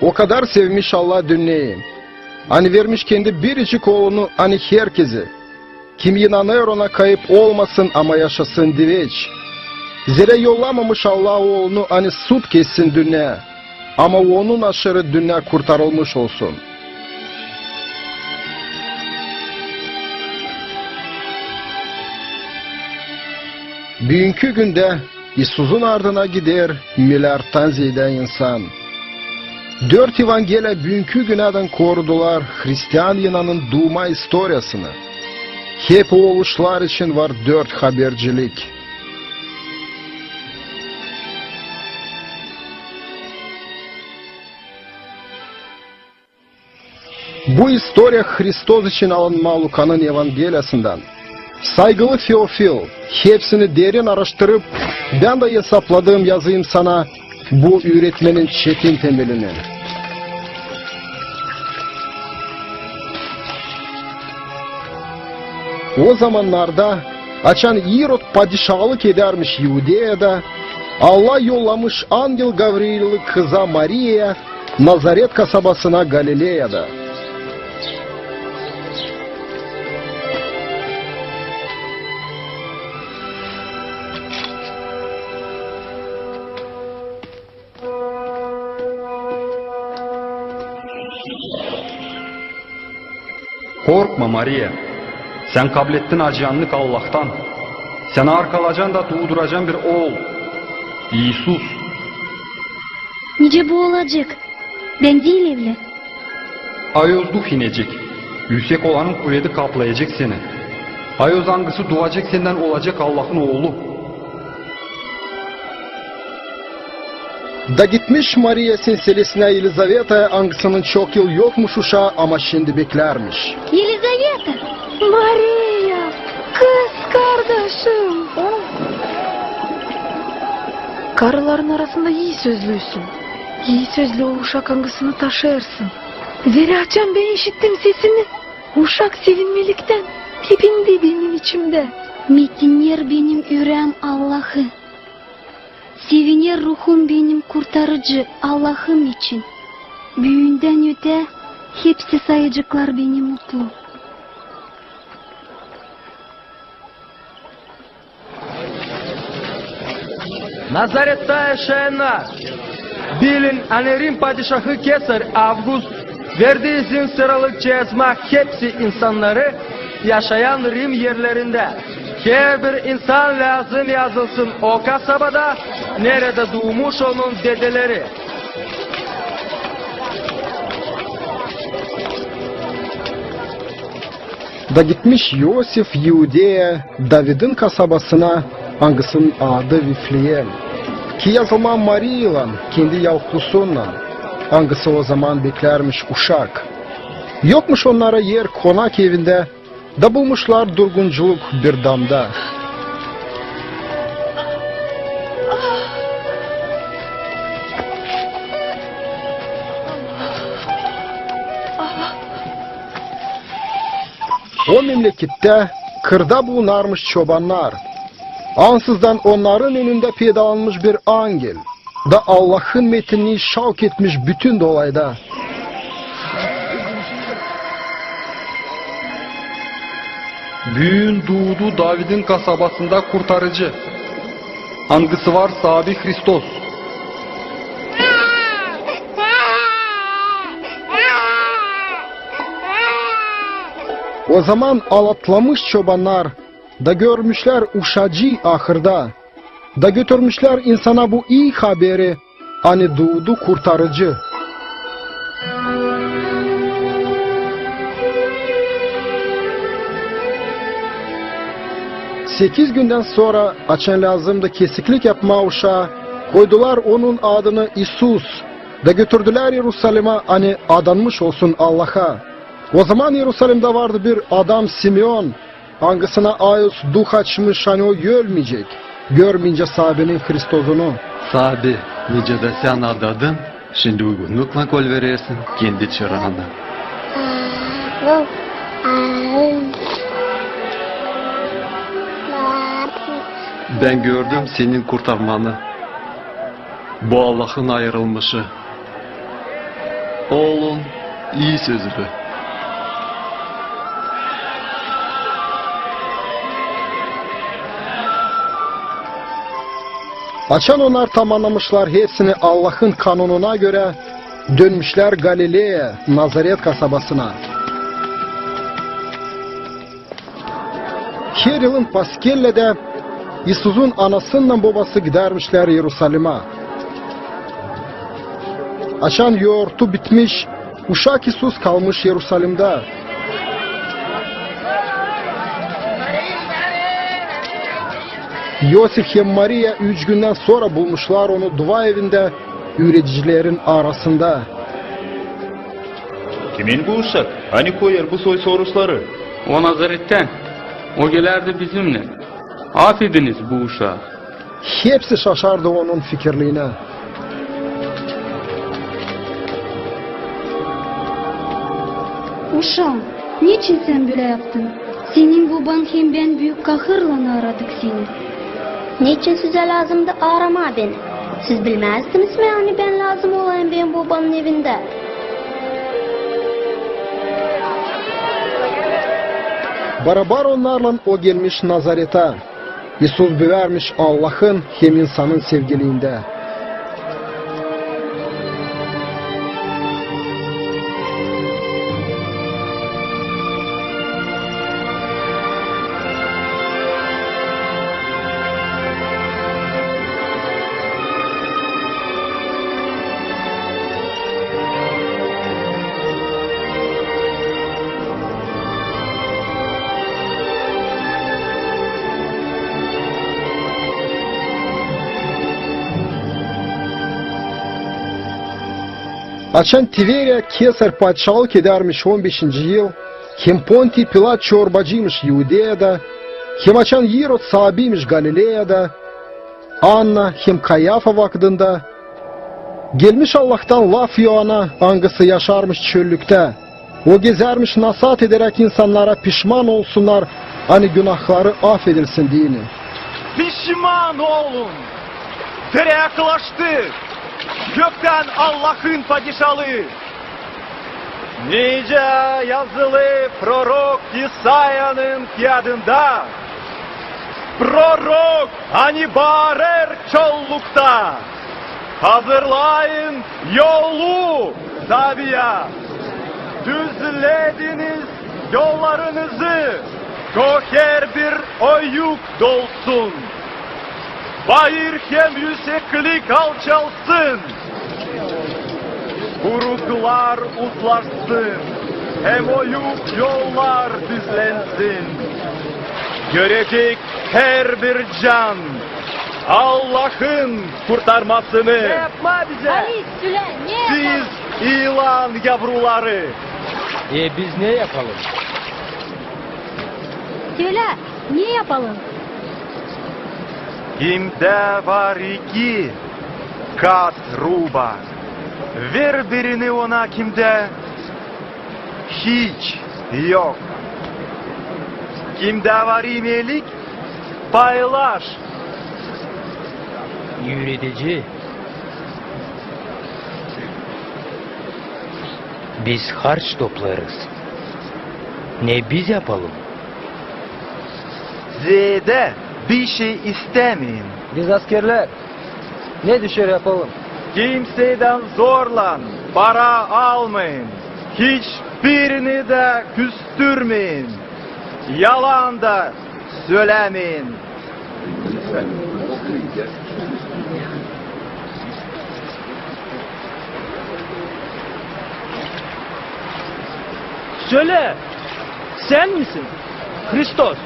O kadar sevmiş Allah dünyayı. Hani vermiş kendi biricik oğlunu hani herkese. Kim inanıyor ona kayıp olmasın ama yaşasın diye. Zira yollamamış Allah oğlunu hani sut kessin dünya. Ama onun aşırı dünya kurtarılmış olsun. Bugünkü günde İsus'un ardına gider milyardan ziyade insan. 4 evangeliya bugünkü günadan korudular Hristiyan inanın doğma historiyasını. Hep o oluşlar için var 4 habercilik. Bu historia Hristos için alınma Luka'nın evangeliyasından. Saygılı Teofil, hepsini derin araştırıp ben de hesapladığım yazayım sana bu öğretmenin çetin temelini. O zamanlarda açan İrod padişahlık edermiş Yudeya'da, Allah yollamış Angel Gavriil'i kıza Maria'ya Nazaret kasabasına Galilea'da. Korkma Maria, sen kabul ettin acıyanlık Allah'tan. Sen arkalacan da doğduracan bir oğul, İsus. Nice bu olacak? Ben değil evli. Ayozluk inecek, yüksek olanın kuvveti kaplayacak seni. Ayoz angısı doğacak senden olacak Allah'ın oğlu. Da gitmiş Maria silsilesine Elizaveta angısının çok yıl yokmuş uşağı ama şimdi beklermiş. Yelizaveta! Maria! Kız kardeşim! Karıların arasında iyi sözlüysün. İyi sözlü o uşak angısını taşırsın. Zerahcan ben işittim sesini. Uşak sevinmelikten tepindi benim içimde. Metinler benim yüreğim Allah'ı. Seviner ruhum benim kurtarıcı Allah'ım için. Büyüğünden öte hepsi sayıcıklar beni mutlu. Nazaret'te yaşayanlar, bilin Rim padişahı Kesar Avgust verdiği izin sıralık cezmak hepsi insanları yaşayan Rim yerlerinde. Her bir insan lazım yazılsın o kasabada, nerede doğmuş onun dedeleri. Da gitmiş Yosif Yude'ye David'in kasabasına angısının adı Vifleyem. Ki yazılma Maria'yla kendi yavuklusunla angısı o zaman beklermiş uşak. Yokmuş onlara yer konak evinde, da bulmuşlar durgunculuk bir damda. O memlekette kırda bulunarmış çobanlar. Ansızdan onların önünde pedalanmış bir angel. Da Allah'ın metnini şavk etmiş bütün dolayda. Büyün doğdu David'in kasabasında kurtarıcı. Angısı var Sabi Hristos. O zaman alatlamış çobanlar da görmüşler uşacı ahırda. Da götürmüşler insana bu iyi haberi, hani doğdu kurtarıcı. Sekiz günden sonra açan lazımdı kesiklik yapma uşağı, koydular onun adını İsus. Da götürdüler Yerusalim'e hani adanmış olsun Allah'a. O zaman Yerusalim'de vardı bir adam Simeon. Hangısına Ayos duh açmış hani o görmeyecek. Görmeyince sahabenin Hristos'unu. Sabi, nice de sen adadın, şimdi uygunlukla kol verirsin kendi çırağına. Ben gördüm senin kurtarmanı. Bu Allah'ın ayrılmışı. Oğlun iyi sözlü. Açan onlar tamamlamışlar hepsini Allah'ın kanununa göre dönmüşler Galile'ye, Nazaret kasabasına. Her yılın Paskelle'de İsus'un anasından babası gidermişler Yerusalim'e. Açan yoğurtu bitmiş, uşak İsus kalmış Yerusalim'de. Yosif hem Maria 3 günden sonra bulmuşlar onu dua evinde üreticilerin arasında. Kimin bu uşak? Hani koyar bu soy sorusları? O Nazaret'ten. O gelerdi bizimle. Affediniz bu uşağı. Hepsi şaşardı onun fikirliğine. Uşağım, niçin sen böyle yaptın? Senin baban hem ben büyük kahırla aradık seni. Niçin size lazımdı arama beni? Siz bilmezdiniz mi yani ben lazım olayım benim babamın evinde? Barabar onlarla o gelmiş Nazaret'e. İsus büvermiş Allah'ın hem insanın sevgiliğinde. Açan Tiberia Kesar padişahlık edermiş 15. yıl, hem Ponti Pilat çorbacıymış Yudea'da, hem açan Yerod sahabiymiş Galilea'da, Anna hem Kayafa vaktinde, gelmiş Allah'tan laf yoğana angısı yaşarmış çöllükte, o gezermiş nasat ederek insanlara pişman olsunlar, hani günahları affedilsin dini. Pişman olun. Tere yaklaştı. Gökten Allah'ın padişahlığı. Nice yazılı prorok İsa'nın kağıdında. Prorok hani bağırır çollukta. Hazırlayın yolu Sabiya. Düzlediniz yollarınızı. Koker bir oyuk dolsun. Bayır hem yükseklik alçalsın. Buruklar uzlaşsın. Hem oyuk yollar düzlensin. Görecek her bir can Allah'ın kurtarmasını. Ne yapma bize? Ali Süle niye Siz ilan yavruları. Biz ne yapalım? Söyle, niye yapalım? Kimde var iki kat ruba. Ver birini ona kimde hiç yok. Kimde var iyilik paylaş. Yürütücü. Biz harç toplarız. Ne biz yapalım? Z'de bir şey istemeyin. Biz askerler. Ne düşer yapalım? Kimseden zorlan para almayın. Hiçbirini de küstürmeyin. Yalan da söylemeyin. Söyle. Sen misin? Hristos.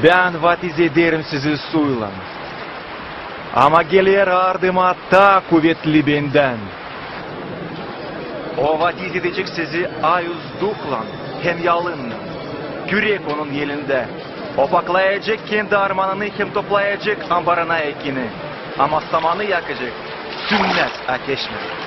Ben vatiz ederim sizi suyla. Ama gelir ardıma daha kuvvetli benden. O vatiz edecek sizi ayuzdukla hem yalınla. Kürek onun elinde. O paklayacak kendi armanını hem toplayacak ambarına ekini. Ama samanı yakacak sünnet ateşle.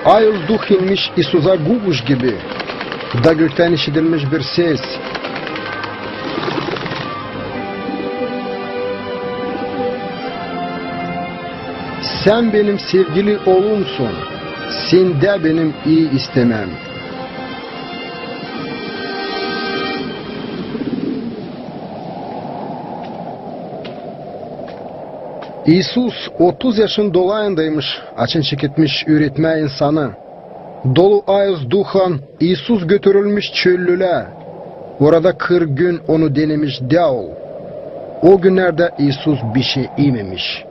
Ayız duh inmiş İsus'a guguş gibi. Da gökten işitilmiş bir ses. Sen benim sevgili oğlumsun. Sende benim iyi istemem. İsus 30 yaşın dolayındaymış, açınçık etmiş üretme insanı. Dolu ayız duhan İsus götürülmüş çöllüle. Orada 40 gün onu denemiş Davul. O günlerde İsus bir şey yememiş.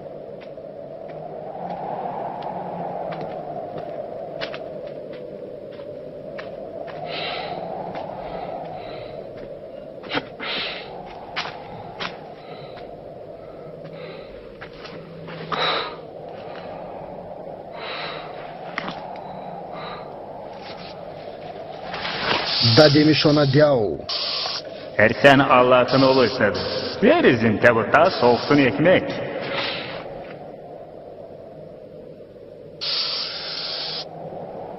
Da demiş ona Davul. Her sen Allah'ın olursa verizin tabutta soğuksun ekmek.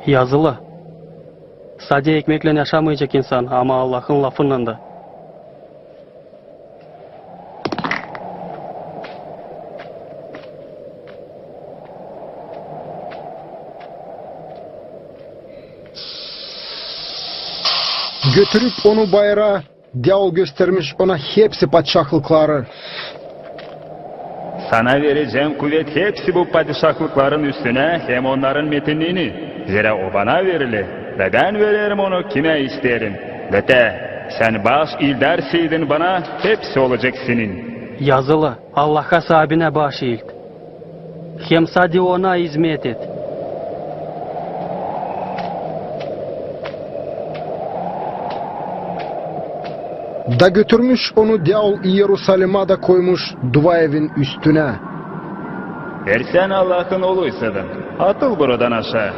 Yazılı. Sadece ekmekle yaşamayacak insan ama Allah'ın lafından da. Götürüp onu bayrağa, Davul göstermiş ona hepsi padişahlıkları. Sana vereceğim kuvvet hepsi bu padişahlıkların üstüne hem onların metinliğini. Zira o bana verilir ve ben veririm onu kime isterim. Ve de sen baş ildersiydin bana hepsi olacak senin. Yazılı. Allah'a sahibine baş eğilt. Hem sadece ona hizmet et. Da götürmüş onu Davul Yerusalim'e da koymuş dua evin üstüne. Eğer sen Allah'ın oğluysaydın, atıl buradan aşağı.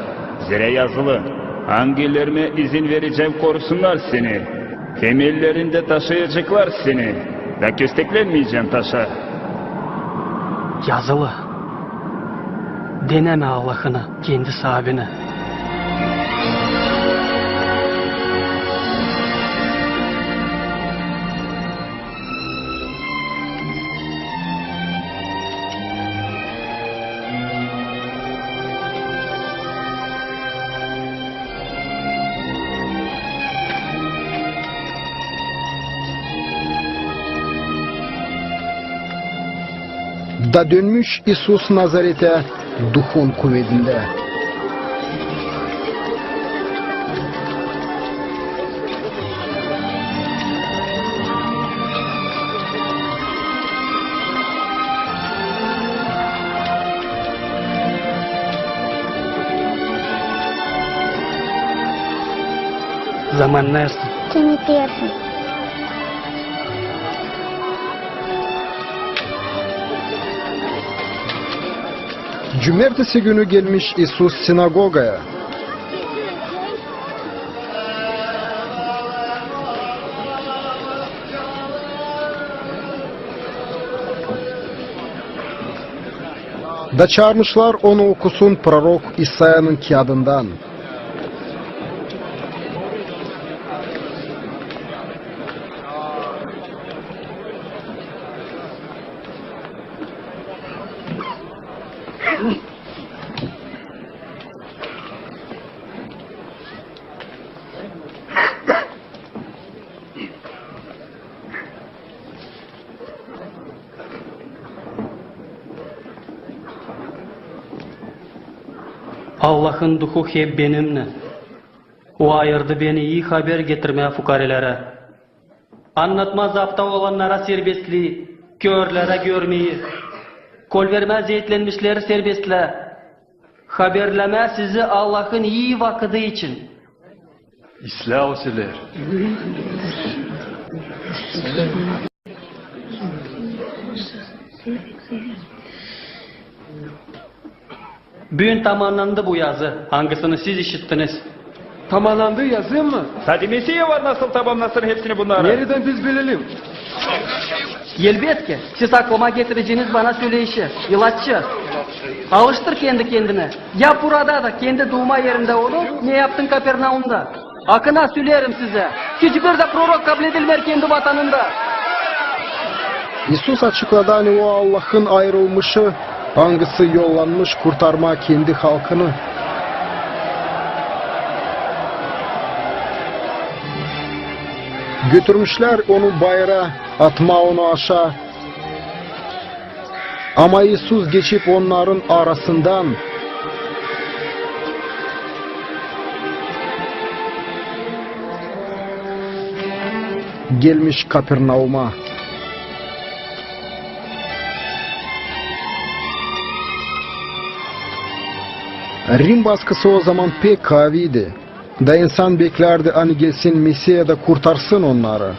Zira yazılı, hangilerime izin vereceğim korusunlar seni. Hem ellerinde taşıyacaklar seni. Ve kösteklenmeyeceğim taşa. Yazılı. Deneme Allah'ını, kendi sahibine. Da dönmüş İsus Nazaret'e duhun kuvvetinde. Zaman nersin? Seni diyorsun. Cumartesi günü gelmiş İsus sinagogaya. Da çağırmışlar onu okusun prorok İsa'nın kağıdından. Allah'ın duhu hep benimle. O ayırdı beni iyi haber getirmeye fukarelere. Anlatmaz hafta olanlara serbestliği, körlere görmeyi. Kol vermez eğitlenmişleri serbestle. Haberleme sizi Allah'ın iyi vakıdı için. İslah olsunlar. Bugün tamamlandı bu yazı. Hangisini siz işittiniz? Tamamlandı yazayım mı? Sadimesiye var nasıl tamamlasın hepsini bunları? Nereden biz bilelim? Elbette siz aklıma getireceğiniz bana söyleyişi. İlaççı. Alıştır kendi kendine. Ya burada da kendi doğma yerinde olur, ne yaptın Kapernaum'da? Akına söylerim size. Hiçbir de prorok kabul edilmer kendi vatanında. İsus açıkladı hani o Allah'ın ayrılmışı, hangisi yollanmış kurtarma kendi halkını. Götürmüşler onu bayıra, atma onu aşağı. Ama İsus geçip onların arasından gelmiş Kapernaum'a. Rim baskısı o zaman pek kaviydi. Da insan beklerdi hani gelsin Mesih da kurtarsın onları.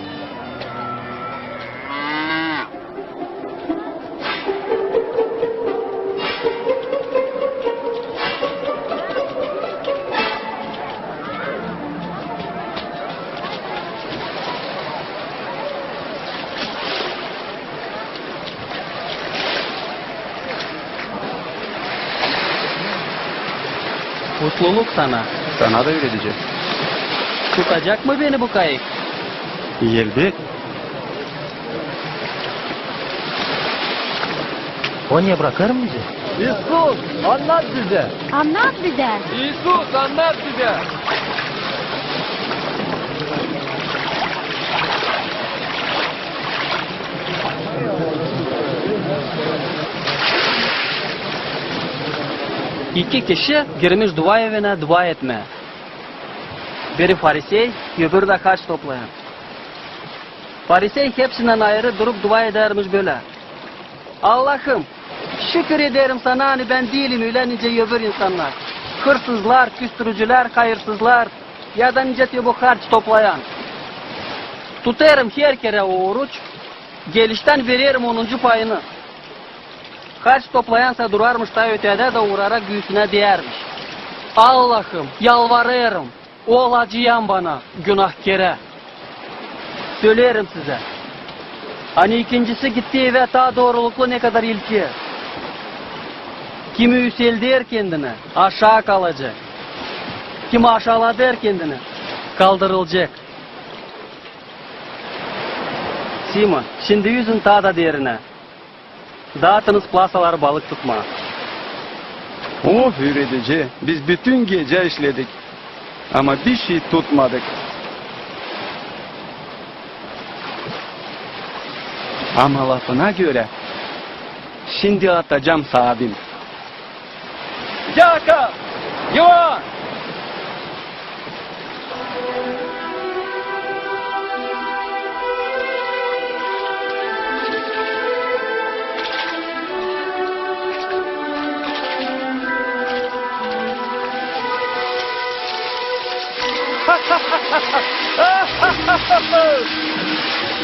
Mutluluk sana. Sana da öğreteceğim. Tutacak mı beni bu kayık? Elbet. Konya bırakır mı bizi? İsus anlat bize. Anlat bize. İsus anlat bize. İki kişi girmiş dua evine dua etme. Biri Farisey, öbürü de harç toplayan. Farisey hepsinden ayrı durup dua edermiş böyle. Allah'ım şükür ederim sana hani ben değilim öyle nice öbür insanlar. Hırsızlar, küstürücüler, hayırsızlar ya da nice bu harç toplayan. Tutarım her kere o oruç, gelişten veririm 10. payını. Harç toplayansa durarmış da ötede de uğrarak göğsüne değermiş. Allah'ım yalvarırım, ol acıyan bana günahkere. Söylerim size. Hani ikincisi gitti ve daha doğruluklu ne kadar ilki. Kimi yükseldi kendine aşağı kalacak. Kimi aşağıladı kendini kaldırılacak. Simon şimdi yüzün daha da derine. Dağıtınız plasaları balık tutma. Oh öğretici, biz bütün gece işledik. Ama bir şey tutmadık. Ama lafına göre şimdi atacağım sahibim. Yakov! Yuvan!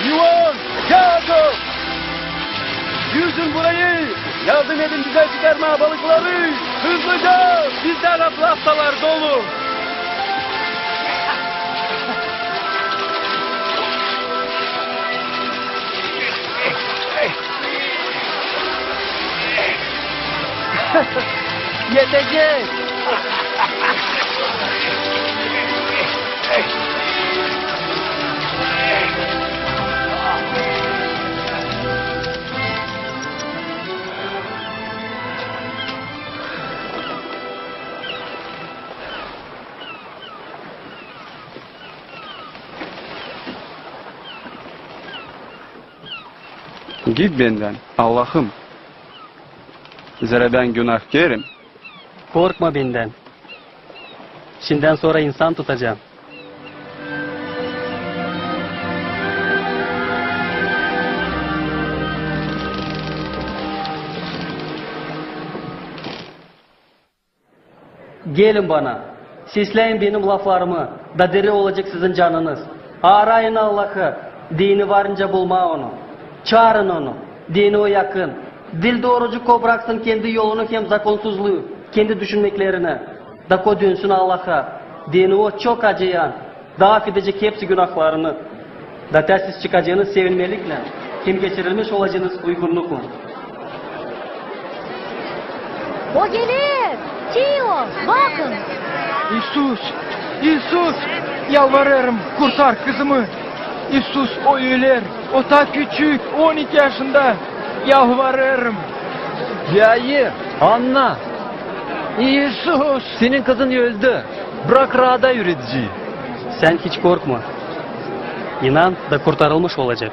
Yuvan! Yakov! Yüzün burayı! Yardım edin bize çıkarma balıkları! Hızlıca! Bizden plastalar dolu! Yetecek! Git benden Allah'ım. Zira ben günahkarım. Korkma benden. Şimdiden sonra insan tutacağım. Gelin bana. Sesleyin benim laflarımı. Da diri olacak sizin canınız. Arayın Allah'ı. Dini varınca bulma onu. Çağırın onu. Dini o yakın. Dil doğrucu ko bıraksın kendi yolunu hem zakonsuzluğu. Kendi düşünmeklerini. Da ko dönsün Allah'a. Dini o çok acıyan. Da affedecek hepsi günahlarını. Da tersiz çıkacağını sevinmelikle. kim geçirilmiş olacağınız uygurluku. O gelir. Tio, bakın. İsus! İsus! Yalvarırım kurtar kızımı. İsus o öler. O ta küçük 12 yaşında. Yalvarırım. Yair, Anna. İsus! Senin kızın öldü. Bırak rahada yürütücüyü. Sen hiç korkma. İnan da kurtarılmış olacak.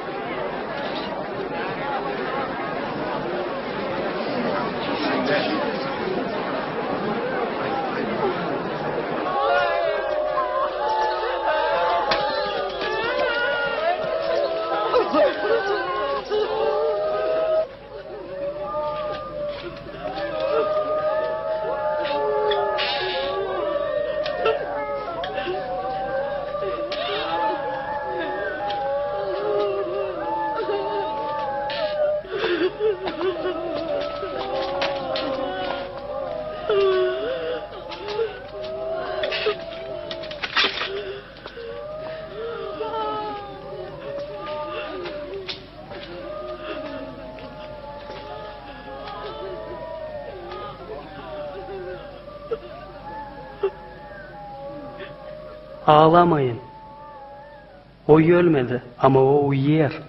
Ağlamayın. O ölmedi ama o uyuyor.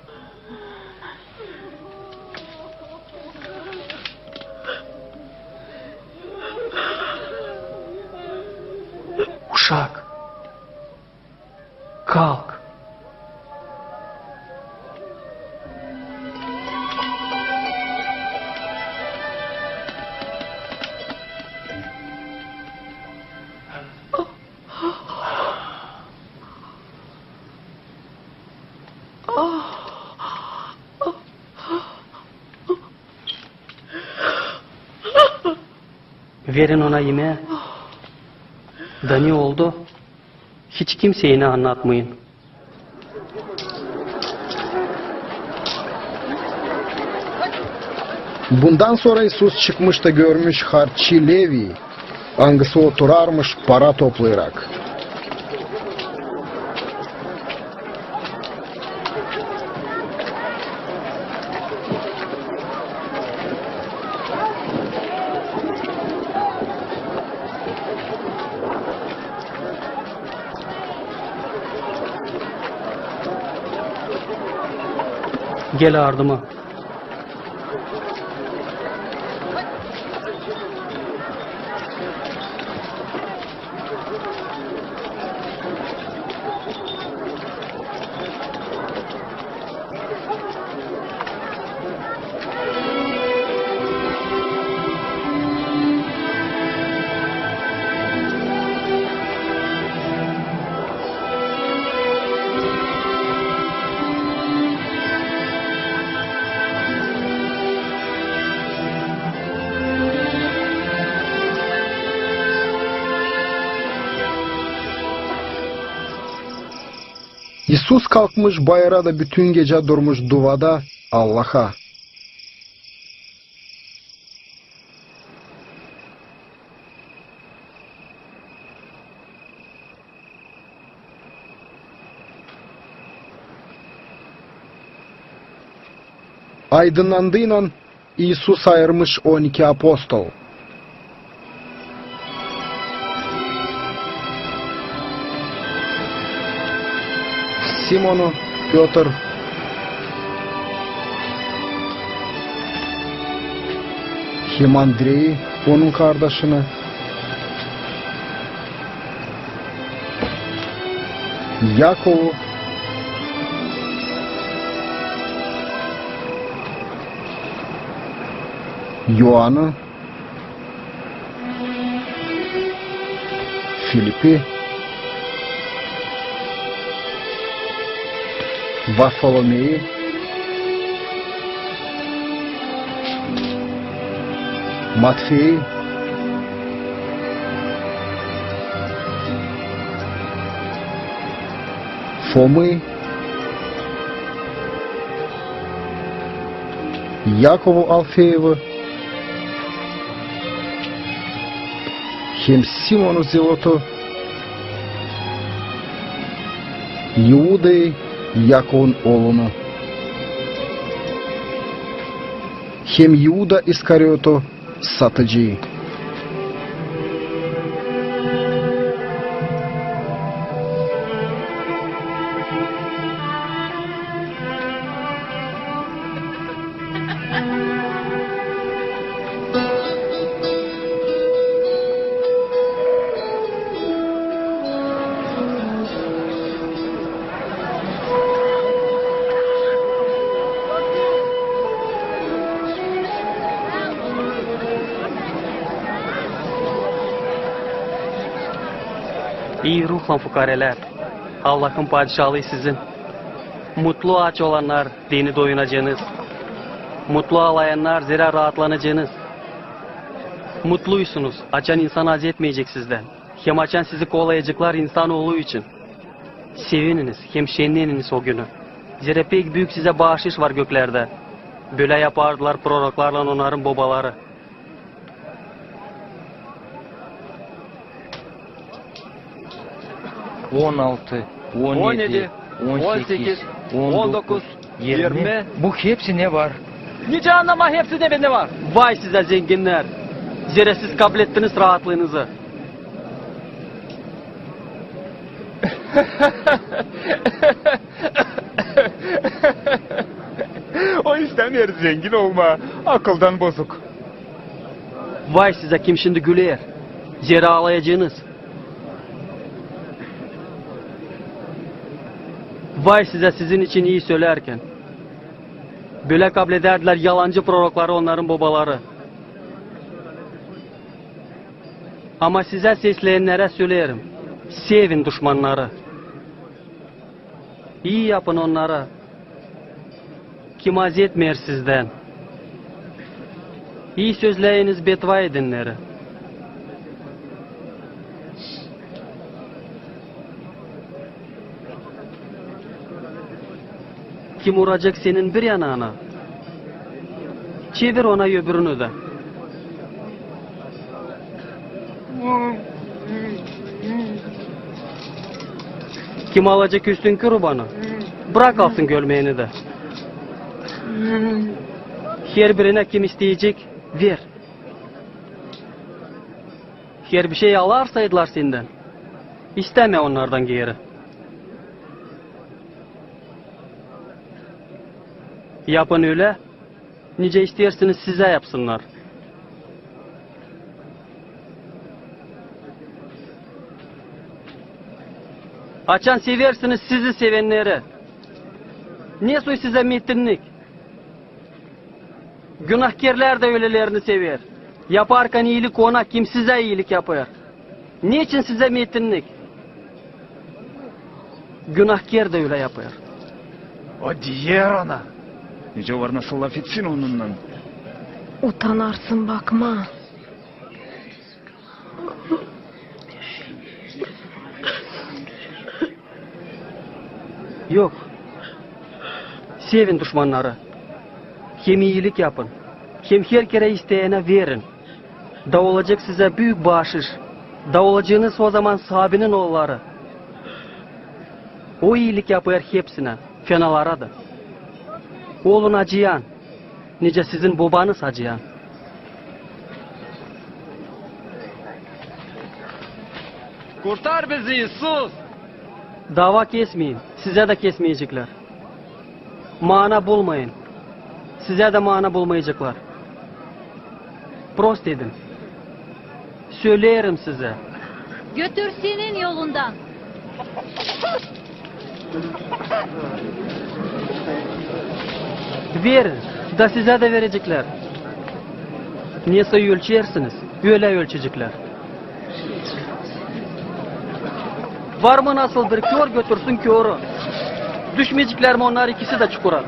Uşak. Kalk. Verin ona yemeği. Da ne oldu? Hiç kimseye ne anlatmayın. Bundan sonra İsus çıkmış da görmüş harççı Levi. Angısı oturarmış para toplayarak. Gel ardıma. İsus kalkmış bayıra da bütün gece durmuş duvada Allah'a. Aydınlandığıyla İsus ayırmış 12 apostol. Simon'u, Piotr, hem Andrei, onun kardeşini, Yakov'u, Ioan'ı, Filip'i, Varfolome'yi, Matfe'yi, Fom'ı, Yakov'u Alfeev'ı, hem Simon'u Zelot'u, Iuda'yı, Yakov'un oğlunu. hem Yuda Iskarioto satıcı. İyi ruhlan fukareler. Allah'ın padişahlığı sizin. Mutlu aç olanlar dini doyunacağınız. Mutlu ağlayanlar zira rahatlanacağınız. Mutluysunuz. Açan insan acı etmeyecek sizden. Hem açan sizi kovalayacaklar insanoğlu için. Sevininiz, hem şenleniniz o günü. Zira pek büyük size bağışış var göklerde. Böyle yapardılar proroklarla onların babaları. On altı, 17, 18, 19, 20. Bu hepsi ne var? Nice anlama hepsi de bende var. Vay size zenginler. Zira siz kabul ettiniz rahatlığınızı. O istemiyor zengin olma. Akıldan bozuk. Vay size kim şimdi güler. Zira ağlayacağınız. Vay size sizin için iyi söylerken. Böyle kabul ederdiler yalancı prorokları onların babaları. Ama size sesleyenlere söylerim. Sevin düşmanları. İyi yapın onlara. Kim az etmeyer sizden. İyi sözleyiniz betva edinleri. Kim vuracak senin bir yanağına? Çevir ona öbürünü de. Kim alacak üstünkü rubanı? Bırak alsın görmeyeni de. Her birine kim isteyecek? Ver. Her bir şey alarsaydılar senden. İsteme onlardan geri. Yapın öyle. Nice istersiniz size yapsınlar. Açan seversiniz sizi sevenleri. Ne soy size metinlik? Günahkarlar da öylelerini sever. Yaparken iyilik ona, kim size iyilik yapar? Niçin size metinlik? Günahkar da öyle yapar. O diğer ona. Nice var nasıl laf etsin onunla. Utanarsın bakma. Yok. Sevin düşmanları. Hem iyilik yapın. Hem her kere isteyene verin. Da olacak size büyük bağışış. Da olacağınız o zaman sahabinin oğulları. O iyilik yapar hepsine. Fenalara da. Oğlun acıyan. Nice sizin babanız acıyan. Kurtar bizi İsus. Dava kesmeyin. Size de kesmeyecekler. Mana bulmayın. Size de mana bulmayacaklar. Prost edin. Söylerim size. Götür senin yolundan. Verin. Da size de verecekler. Neyse ölçersiniz. Öyle ölçecekler. Var mı nasıl bir kör götürsün körü. Düşmeyecekler mi onlar ikisi de çukura.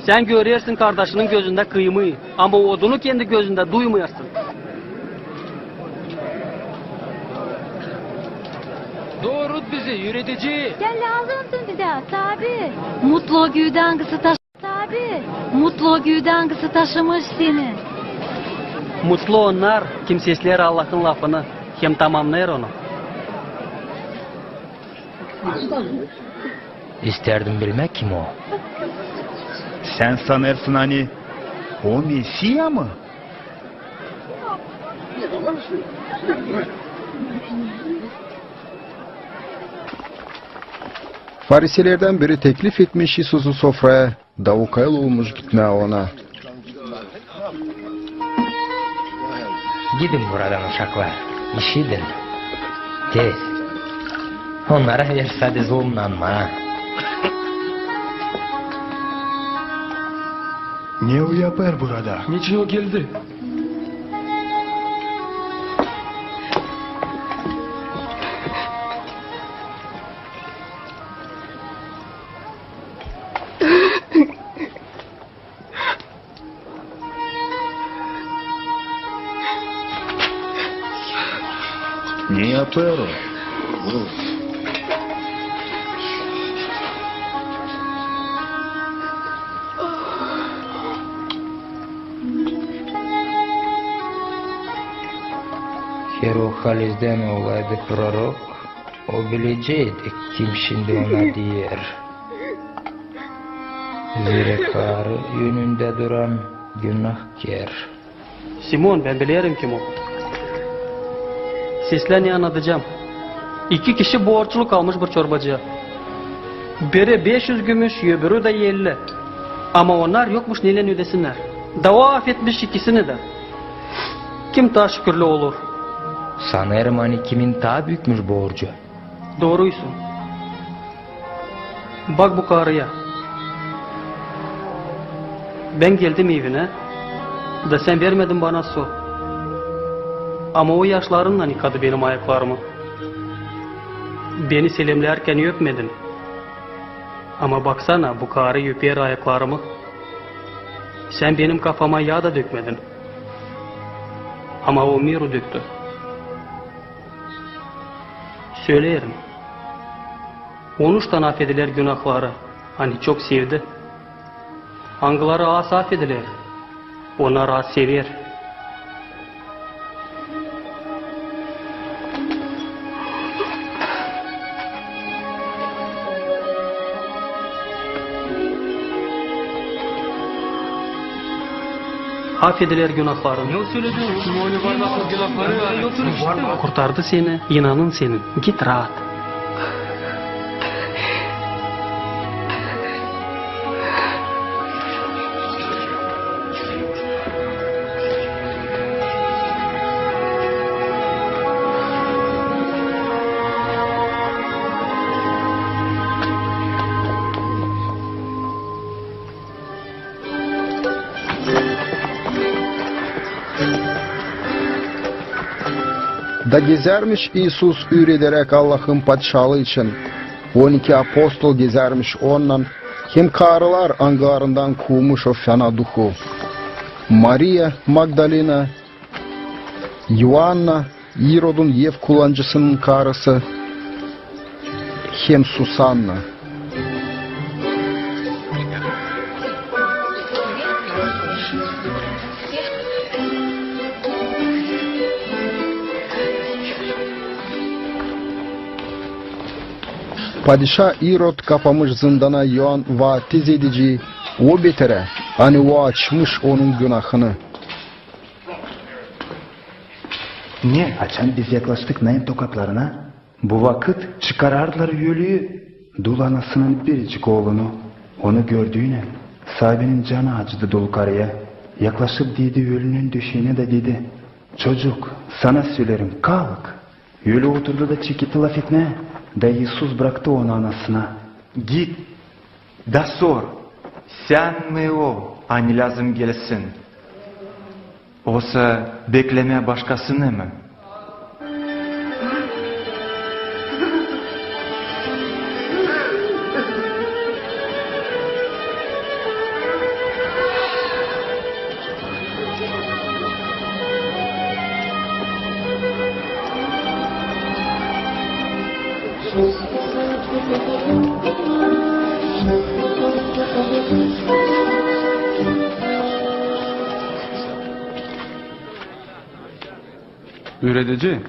Sen görüyorsun kardeşinin gözünde kıymayı. Ama odunu kendi gözünde duymuyorsun. Doğrult bizi yürütücü. Sen lazımsın bize tabi. Mutlu güdangısı tabi. Mutlu güdangısı taşımış seni. Mutlu onlar kim sesler Allah'ın lafını hem tamamlar onu. İsterdim bilmek kim o? Sen sanırsın hani O Mesih mı? Farisilerden biri teklif etmiş Yesus'u sofraya, davukayıl olmuş gitmeye ona. Gidin buradan uşaklar, işidin. Tez. Onlara versade zulmlanma. Ne o yapar burada? Niçin o geldi? Ne yapar o? Herofaliz'den olaydı prorok, o bilecekti kim şimdi ona diyer. Zirekarı yönünde duran günahkar. Simon, ben bilirim kim o. Seslerini anlatacağım. 2 kişi borçluk almış bir çorbacıya. Biri 500 gümüş, öbürü de 50. Ama onlar yokmuş neyle ödesinler. Dava affetmiş ikisini de. Kim daha şükürlü olur? Sanırım hani kimin daha büyükmüş borcu. Doğruysun. Bak bu karıya. Ben geldim evine. Da sen vermedin bana su. Ama o yaşlarınla yıkadı benim ayaklarımı. Beni selamlarken öpmedin. Ama baksana bu karı öper ayaklarımı. Sen benim kafama yağ da dökmedin. Ama o miru döktü. Söyleyelim. 13 tane affediler günahları. Hani çok sevdi. Hangileri az affediler? Onlar az sever. Affediler günahları. Ne söyledin? Simoni var nasıl günahları? Kurtardı seni. İnanın senin. Git rahat. Da gezermiş İsus ürederek Allah'ın padişahlığı için. 12 apostol gezermiş ondan. Hem karılar angarından kovmuş o fena duhu. Maria Magdalena, Yuanna, İrod'un ev kullanıcısının karısı, hem Susanna. Padişah İrod kapamış zindana Yoğan vaatiz edici, o betere, hani o açmış onun günahını. Ne? Açan biz yaklaştık nayım tokatlarına. Bu vakit çıkararlar yölüyü. Dul anasının biricik oğlunu. Onu gördüğüne sahibinin canı acıdı dul karıya. Yaklaşıp dedi ölünün döşeğine de dedi. Çocuk sana söylerim kalk. Yölü oturdu da çekiti laf etme. Da Yesus bıraktı onu anasına. Git. Da sor. Sen mi o? Hani lazım gelsin. Olsa bekleme başkasını mı? Üretici.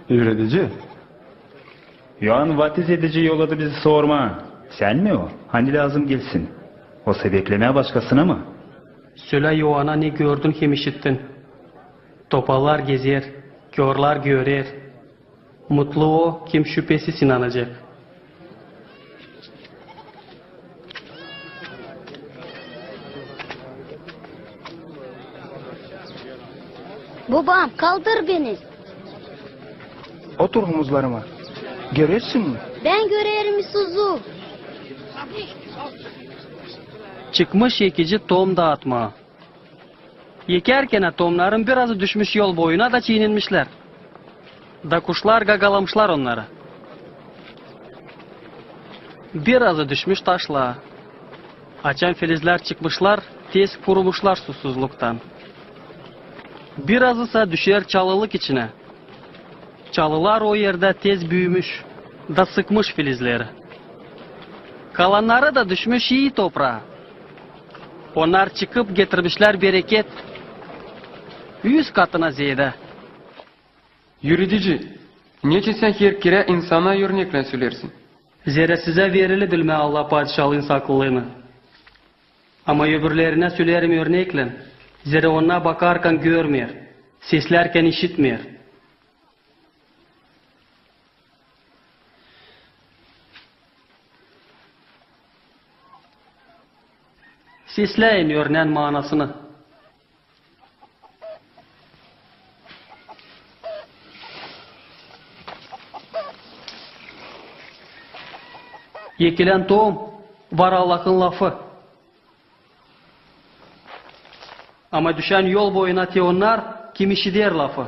Üretici. Yoğan vatiz edici yolladı bizi sorma. Sen mi o? Hani lazım gelsin? O sebeplemeye başkasına mı? Söyle Yoğan'a ne gördün kim işittin? Topallar gezer, körler görer. Mutlu o kim şüphesiz inanacak. Babam kaldır beni. Otur omuzlarıma. Görürsün mü? Ben görerim Isuzu. Çıkmış ekici tohum dağıtma. Yekerken tohumların birazı düşmüş yol boyuna da çiğnenmişler. Da kuşlar gagalamışlar onları. Birazı düşmüş taşla. Açan filizler çıkmışlar, tez kurumuşlar susuzluktan. Birazı ise düşer çalılık içine. Çalılar o yerde tez büyümüş, da sıkmış filizleri. Kalanları da düşmüş iyi toprağa. Onlar çıkıp getirmişler bereket. 100 katına ziyade. Yürütücü, niçin sen her kere insana örnekle söylersin? Zira size verili bilme Allah padişahlığın saklılığını. Ama öbürlerine söylerim örnekle. Zira ona bakarken görmüyor, seslerken işitmiyor. Sesleyin örneğin manasını. Yekilen tohum var Allah'ın lafı. Ama düşen yol boyuna onlar kim işi der lafı.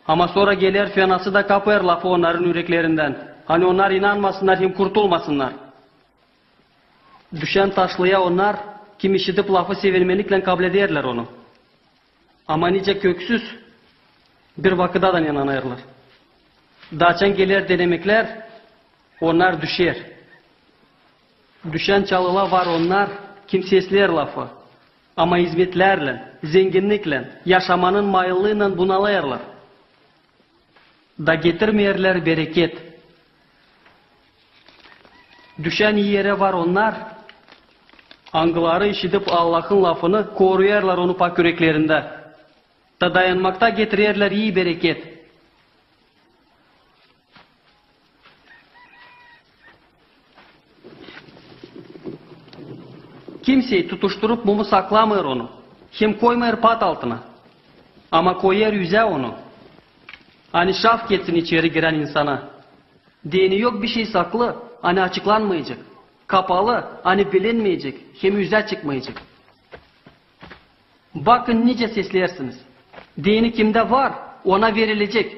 Ama sonra gelir fenası da kapır lafı onların yüreklerinden. Hani onlar inanmasınlar hem kurtulmasınlar. Düşen taşlıya onlar kim işitip lafı sevilmelikle kabul ederler onu. Ama nice köksüz bir vakıda da inanırlar. Daçan gelir denemekler onlar düşer. Düşen çalıla var onlar kim sesler lafı. Ama hizmetlerle, zenginlikle, yaşamanın mayıllığıyla bunalayarlar. Da getirmeyerler bereket. Düşen yere var onlar, angıları işitip Allah'ın lafını koruyarlar onu pak yüreklerinde. Da dayanmakta getirirler iyi bereket. Kimseyi tutuşturup mumu saklamıyor onu. Kim koymuyor pat altına. Ama koyar yüze onu. Hani şaf ketsin içeri giren insana. Dini yok bir şey saklı, hani açıklanmayacak. Kapalı, hani bilinmeyecek, hem yüze çıkmayacak. Bakın nice seslersiniz. Dini kimde var, ona verilecek.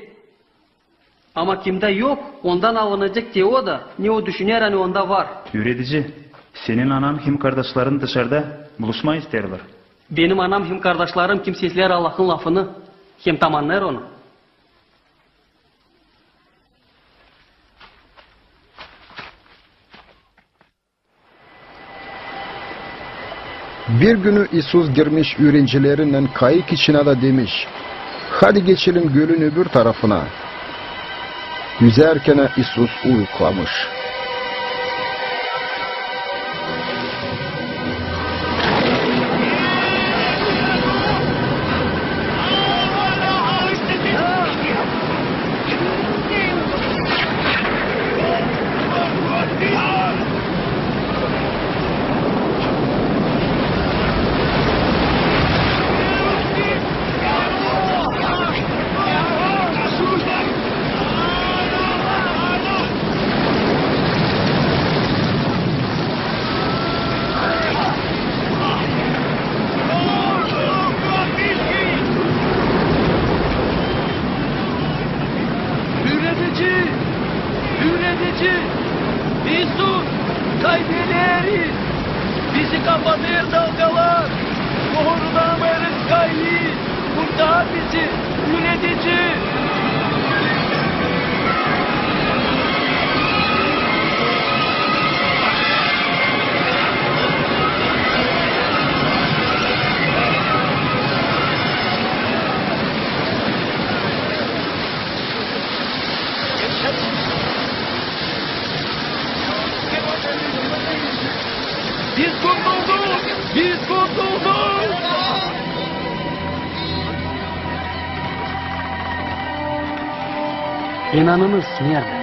Ama kimde yok, ondan alınacak diye o da, ne o düşünür hani onda var. Üretici, senin anan hem kardeşlerin dışarıda buluşma isterler. Benim anam hem kardeşlerim kim sesler Allah'ın lafını, hem tamanlar onu. Bir günü İsus girmiş öğrencilerinden kayık içine de demiş, hadi geçelim gölün öbür tarafına. Yüzerken İsus uyuklamış. Yönetici, İsus, kaybederiz. Bizi kapatır dalgalar. Doğrudan varız kayı. Kurtar bizi, yönetici. İnanılır смерти.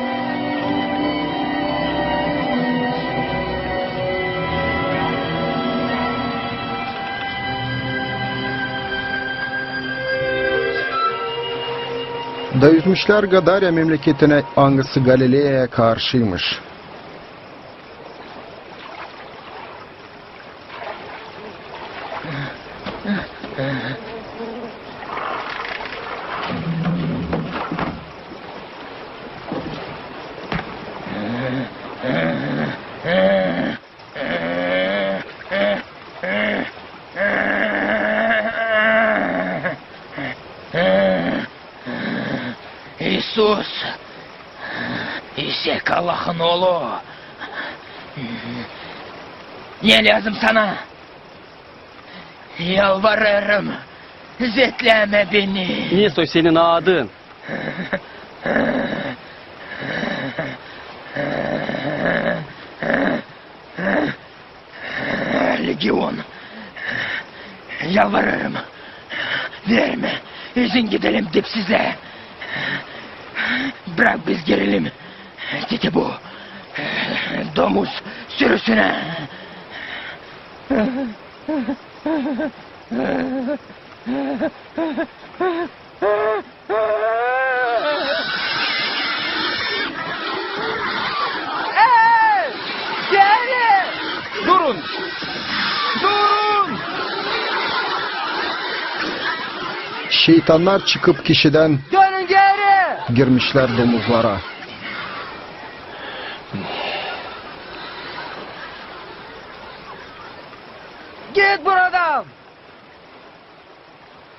Da yüzmüşler Gadarya memleketine angısı Galilea'ya karşıymış. İsus, İshak Allah'ın oğlu. Ne lazım sana? Yalvarırım, zetleme beni. Niye senin adın? Legion. Yalvarırım. Verme. İzin gidelim dipsize. Bırak biz girelim. Titi bu. Domuz sürüsüne. Geri! Durun! Durun! Şeytanlar çıkıp kişiden Dönün geri! girmişler domuzlara. Git buradan!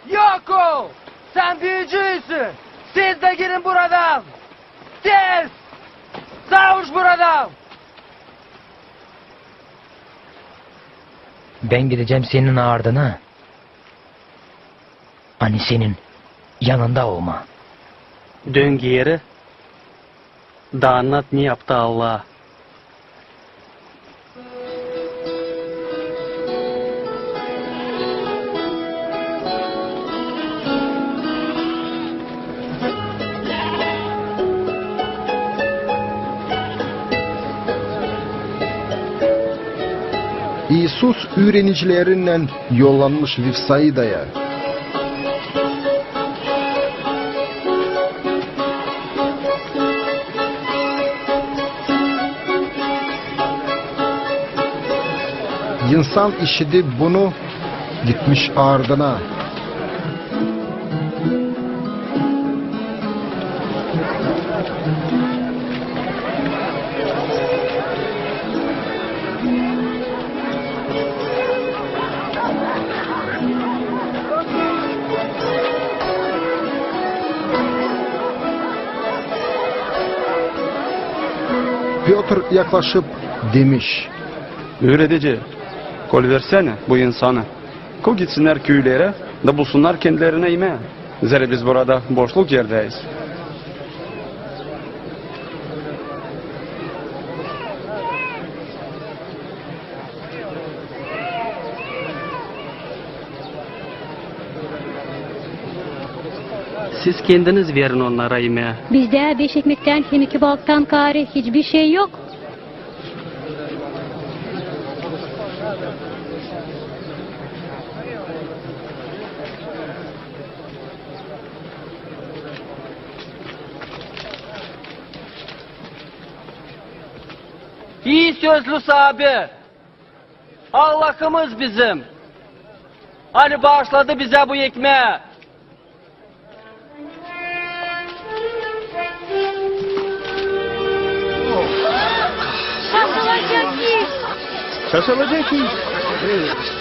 Yok ol! Sen büyücüysün! Siz de girin buradan! Siz! Savuş buradan! Ben gideceğim senin ardına. Hani senin yanında olma. Dön geri. Da anlat ne yaptı Allah. İsus öğrenicileriyle yollanmış Vifsaida'ya. İnsan işidi bunu gitmiş ardına. Piotr yaklaşıp demiş. Öğretici, kol versene bu insanı. Kol gitsinler köylere da bulsunlar kendilerine yemeği. Zira biz burada boşluk yerdeyiz. Siz kendiniz verin onlara yemeği. Bizde 5 ekmekten hem 2 balıktan gari hiçbir şey yok. İyi sözlü sahibi. Allah'ımız bizim. Hani bağışladı bize bu ekmeği. Şaşılacak iş. Şaşılacak iş.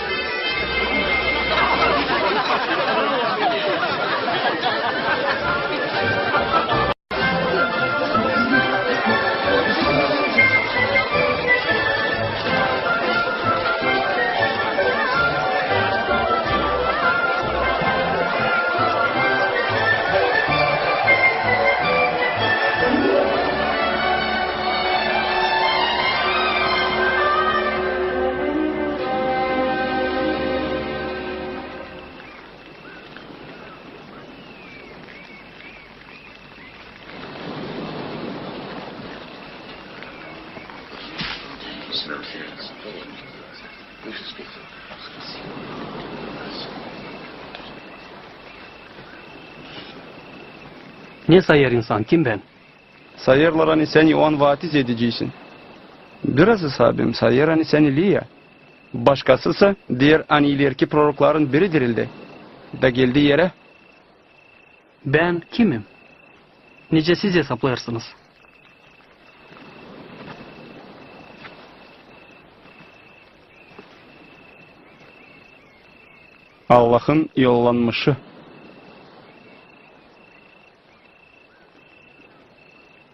Ne sayar insan? Kim ben? Sayarlar hani sen Yoğan vatiz edicisin. Birazı sabim sayar hani sen İliya. Başkasısa diğer hani ileriki prorokların biri dirildi. Da geldiği yere. Ben kimim? Nice siz hesaplarsınız. Allah'ın yollanmışı.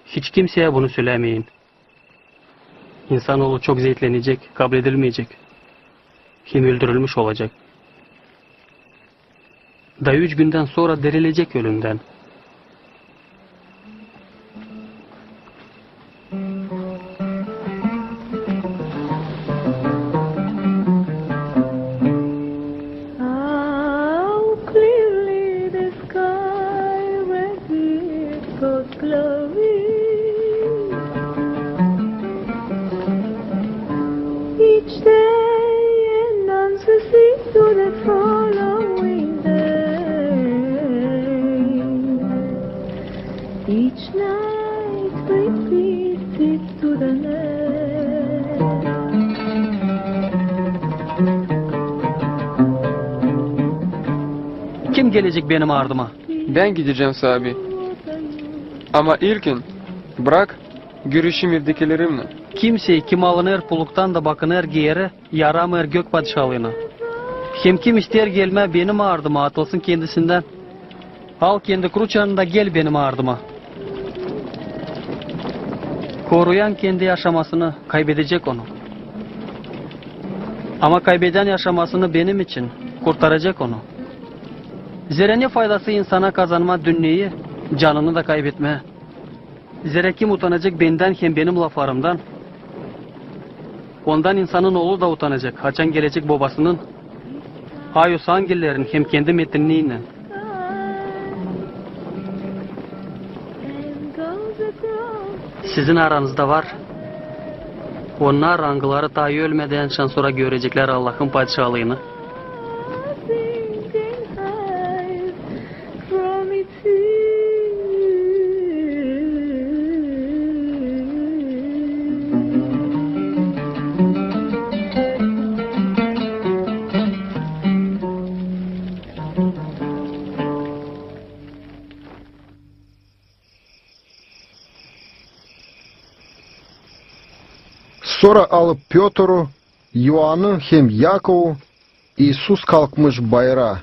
Hiç kimseye bunu söylemeyin. İnsanoğlu çok zeytlenecek, kabul edilmeyecek. Kim öldürülmüş olacak. Da 3 günden sonra dirilecek ölümden. How clearly the sky radiates God's glory. Each day an answer seems to the following day. Each night repeats it to the next. Kim gelecek benim ardıma? Ben gideceğim sahibi. Ama ilkin bırak görüşüm evdekilerimle. Kimseyi kim alınır puluktan da bakınır giyeri yaramır gök padişahlığına. Kim ister gelme benim ardıma atılsın kendisinden. Al kendi kruçanında gel benim ardıma. Koruyan kendi yaşamasını kaybedecek onu. Ama kaybeden yaşamasını benim için kurtaracak onu. Zira ne faydası insana kazanma dünyayı, canını da kaybetme. Zira kim utanacak benden hem benim laflarımdan? Ondan insanın oğlu da utanacak. Haçan gelecek babasının, Ayus hangillerin hem kendi metinliğiyle. Sizin aranızda var. Onlar rangıları tayı ölmeden şan sonra görecekler Allah'ın padişahlığını. Sonra alıp Pyotr'u, Yoan'ı hem Yakov'u, İsus kalkmış bayrağa.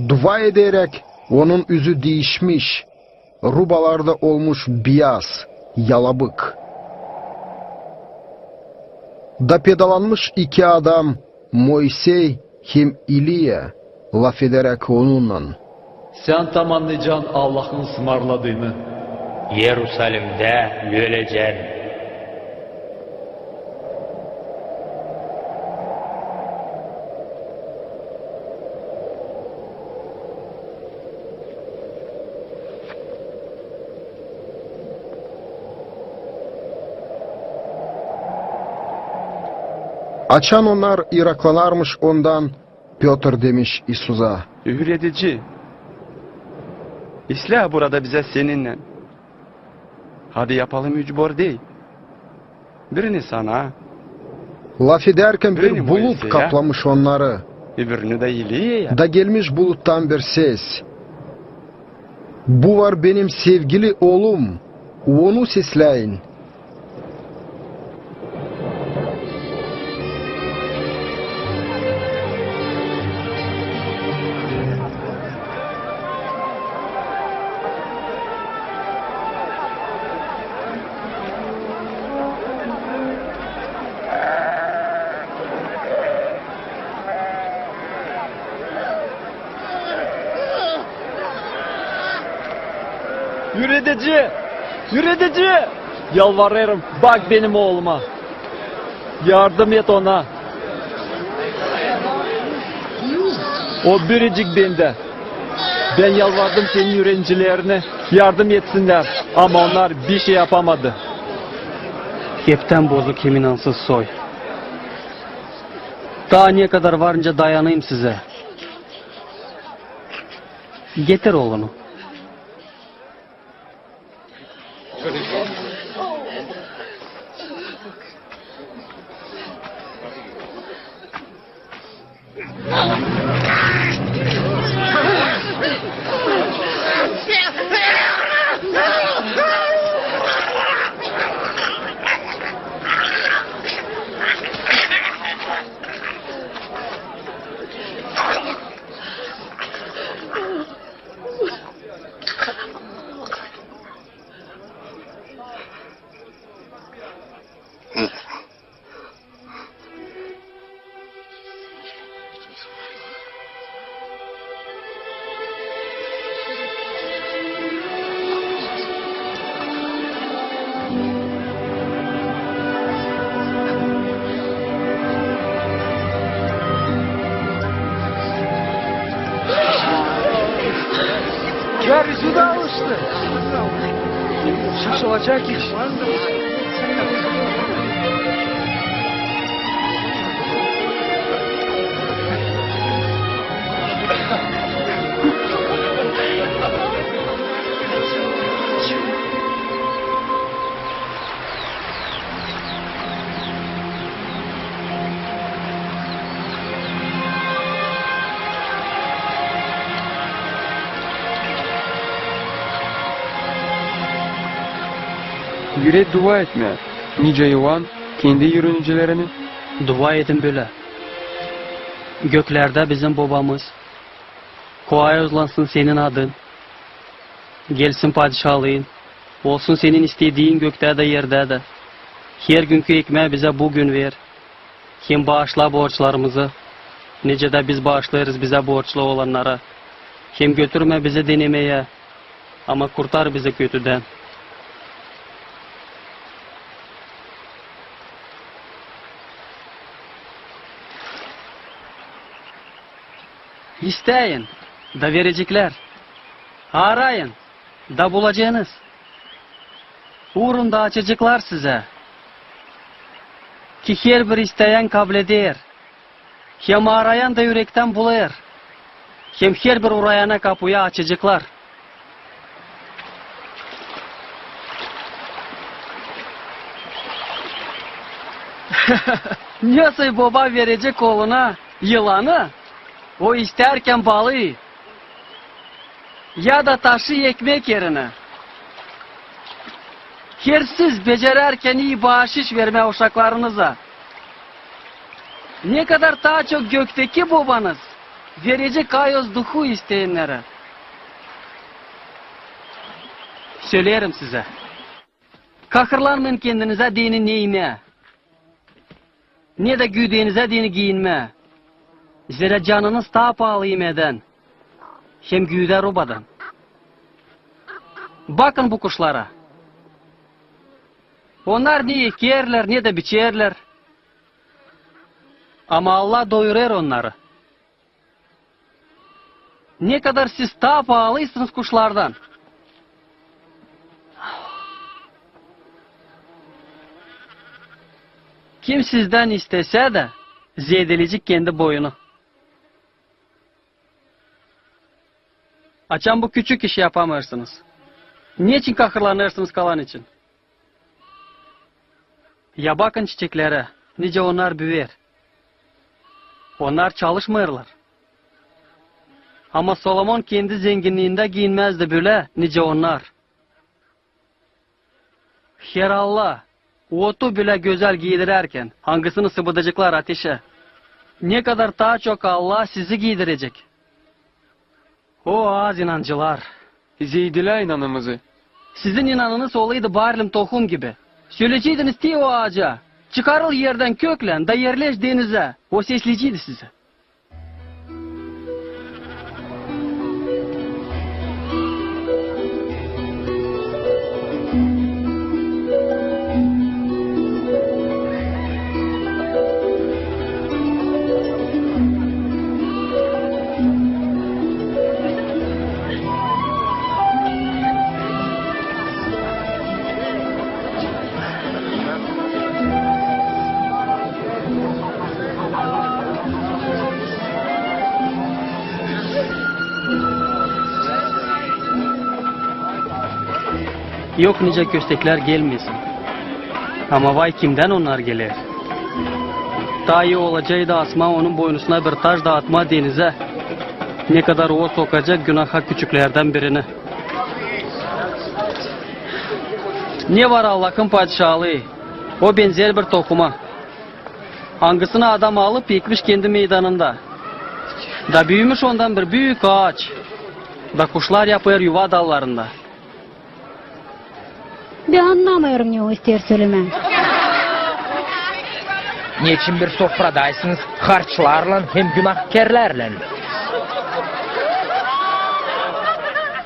Dua ederek onun yüzü değişmiş, rubalarda olmuş beyaz, yalabık. Da pedalanmış iki adam, Moisey hem İliya, laf ederek onunla. Sen tamamlayacaksın Allah'ın ısmarladığını. Yerusalim'de öleceksin. Açan onlar Iraklanarmış ondan, Piotr demiş İsus'a. Ühredici. İslah burada bize seninle. Hadi yapalım ücbor değil. Birini sana. Laf ederken bir Birini bulut Moise'ye, kaplamış onları. öbürünü de İliya. Da gelmiş buluttan bir ses. Bu var benim sevgili oğlum. Onu sesleyin. Yürüdeci! Yürüdeci! Yalvarırım, bak benim oğluma. Yardım et ona. O biricik bende. Ben yalvardım senin öğrencilerine yardım etsinler ama onlar bir şey yapamadı. Hepten bozuk eminansız soy. Daha ne kadar varınca dayanayım size. Getir oğlunu. Yeryüzü de alıştı. Şaşılacak iş. Yüre dua etme. Nice Yuvan kendi yürüyücülerini. Dua edin böyle. Göklerde bizim babamız. Koaya uzlansın senin adın. Gelsin padişahlığın. Olsun senin istediğin gökte de yerde de. Her günkü ekmeği bize bugün ver. Hem bağışla borçlarımızı. Nece de biz bağışlarız bize borçlu olanlara. Hem götürme bizi denemeye. Ama kurtar bizi kötüden. İsteyin, da verecekler. Arayın, da bulacağınız. Uğrunda açacaklar size. Ki her bir isteyen kabul eder. Hem arayan da yürekten bulur. Hem her bir uğrayana kapıyı açacaklar. Nasıl baba verecek oğluna yılanı? O isterken balığı ya da taşı ekmek yerine. Siz becererken iyi bahşiş verme uşaklarınıza. Ne kadar daha çok gökteki babanız verecek ayozduhu isteyenlere. Söylerim size. Kahırlanmayın kendinize dini neyime. Ne de güdüğünüze dini giyinme. Zira canınız daha pahalı yemeden. Hem güder obadan. Bakın bu kuşlara. Onlar ne ekerler ne de biçerler. Ama Allah doyurur onları. Ne kadar siz daha pahalıysınız kuşlardan. Kim sizden istese de zedelecek kendi boyunu. Açan bu küçük işi yapamıyorsunuz. Niçin kahırlanırsınız kalan için? Ya bakın çiçeklere, nice onlar büyür. Onlar çalışmıyorlar. Ama Solomon kendi zenginliğinde giyinmezdi böyle, nice onlar. Her Allah, otu bile güzel giydirerken, hangisini sıvıdacaklar ateşe? Ne kadar daha çok Allah sizi giydirecek. O az inancılar. Zeydiler inanımızı. Sizin inanınız olaydı barlim tohum gibi. Söyleyeceydiniz ki o ağaca. Çıkarıl yerden köklen da yerleş denize. O sesleyeceydi size. Yok nice köstekler gelmesin. Ama vay kimden onlar gelir? Daha iyi olacağı da asma onun boynusuna bir taş dağıtma denize. Ne kadar o sokacak günaha küçüklerden birini. Ne var Allah'ın padişahlığı? O benzer bir tokuma. Hangisini adam alıp yıkmış kendi meydanında. Da büyümüş ondan bir büyük ağaç. Da kuşlar yapıyor yuva dallarında. Ben anlamıyorum ne o ister söylemem. Niçin bir sofradaysınız harçlarla hem günahkerlerle?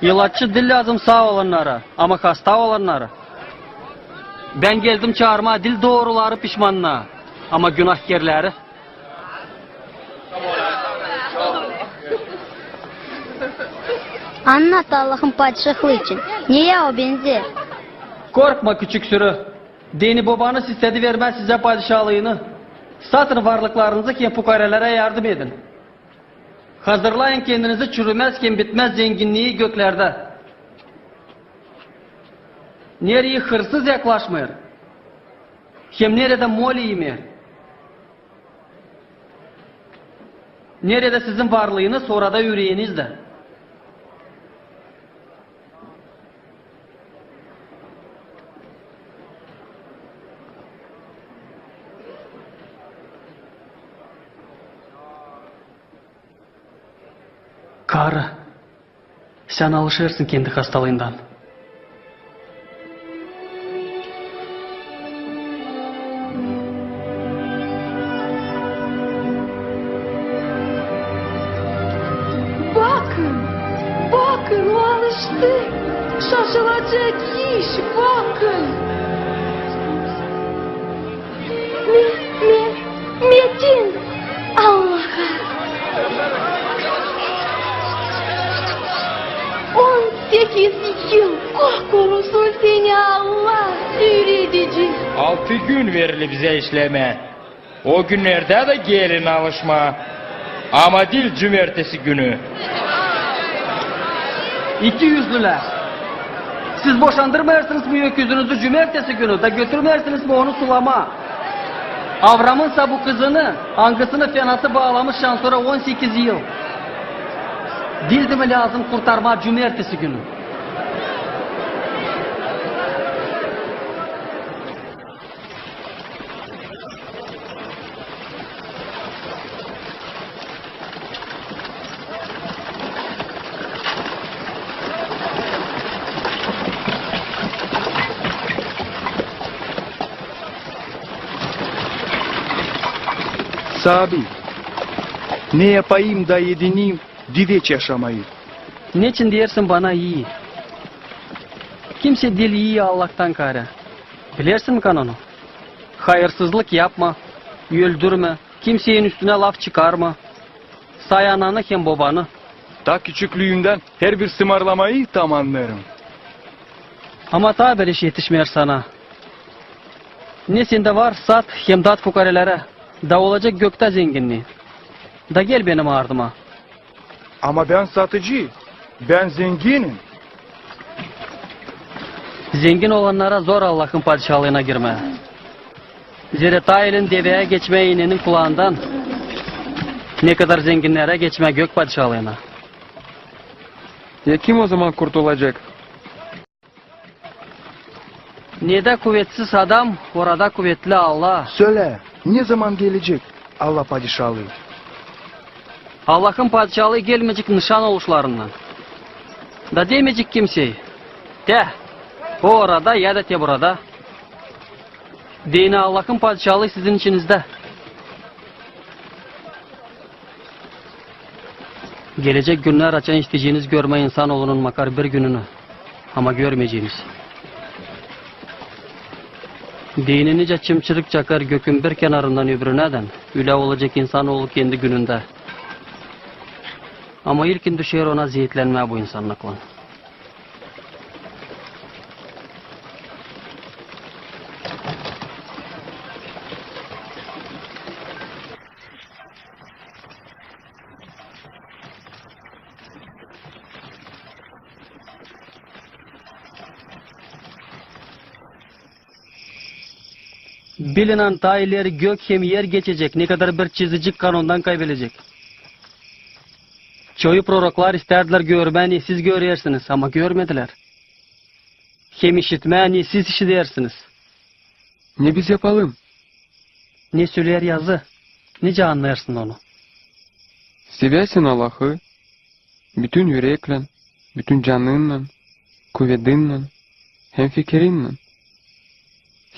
İlaççı dil lazım sağ olanlara ama hasta olanlara. Ben geldim çağırma dil doğruları pişmanına ama günahkerleri. Anlat Allah'ın padişahlığı için. Niye o benzer? Korkma küçük sürü. Dini babanız istedi vermez size padişahlığını. Satın varlıklarınızı ki fukarelere yardım edin. Hazırlayın kendinizi çürümezken bitmez zenginliği göklerde. Nereye hırsız yaklaşmıyor. Hem nerede mol yemiyor. Nerede sizin varlığınız sonra da yüreğinizde. Karı, sen alışırsın kendi hastalığından. Bakın o alıştı. Şaşılacak iş, bakın. Metin, Allah'a. 18 yıl korusun seni Allah üretici. 6 gün verili bize işleme. O günlerde de gelin alışma. Ama dil cümertesi günü. 200'lüler. Siz boşandırmıyorsunuz mu öküzünüzü cümertesi günü da götürmüyorsunuz mu onu sulama. Avram'ınsa bu kızını hangisini fenası bağlamış şansora 18 yıl. Dildi mi lazım kurtarma cümertesi günü. Sabi, ne yapayım da yedineyim diveç yaşamayı. Niçin dersin bana iyi? Kimse dil iyi Allah'tan kare. Bilirsin mi kanunu? Hayırsızlık yapma, öldürme, kimsenin üstüne laf çıkarma. Say ananı hem babanı. Ta küçüklüğümden her bir sımarlamayı tam anlarım. Ama ta bir iş yetişmiyor sana. Ne sende var sat hem dat fukarelere. Da olacak gökte zenginliği. Da gel benim ardıma. Ama ben satıcı, ben zenginim. Zengin olanlara zor Allah'ın padişahlığına girme. Zira ta elin deveye geçme iğnenin kulağından ne kadar zenginlere geçme gök padişahlığına. Ya kim o zaman kurtulacak? Ne de kuvvetsiz adam, orada kuvvetli Allah. Söyle, ne zaman gelecek Allah padişahlığı? Allah'ın padişahlığı gelmeyecek nişan oluşlarından. Da demeyecek kimseyi. De, o orada ya da te burada. Dini Allah'ın padişahlığı sizin içinizde. Gelecek günler açan isteyeceğiniz görme insanoğlunun makar bir gününü. Ama görmeyeceğiniz. Dini nice çimçirik çakar gökün bir kenarından öbürüneden. Üle olacak insanoğlu kendi gününde. Ama ilkin düşer ona ziyetlenme bu insanlıkla. Bilinen ta ileri gök hem yer geçecek, ne kadar bir çizicik kanondan kaybelecek. Çoğu proroklar isterdiler görmeni, siz görürsünüz ama görmediler. Hem işitmeni, siz işitersiniz. Ne biz yapalım? Ne söyler yazı, nece anlarsın onu? Seversin Allah'ı. Bütün yürekle, bütün canınla, kuvvetinle, hem fikrinle.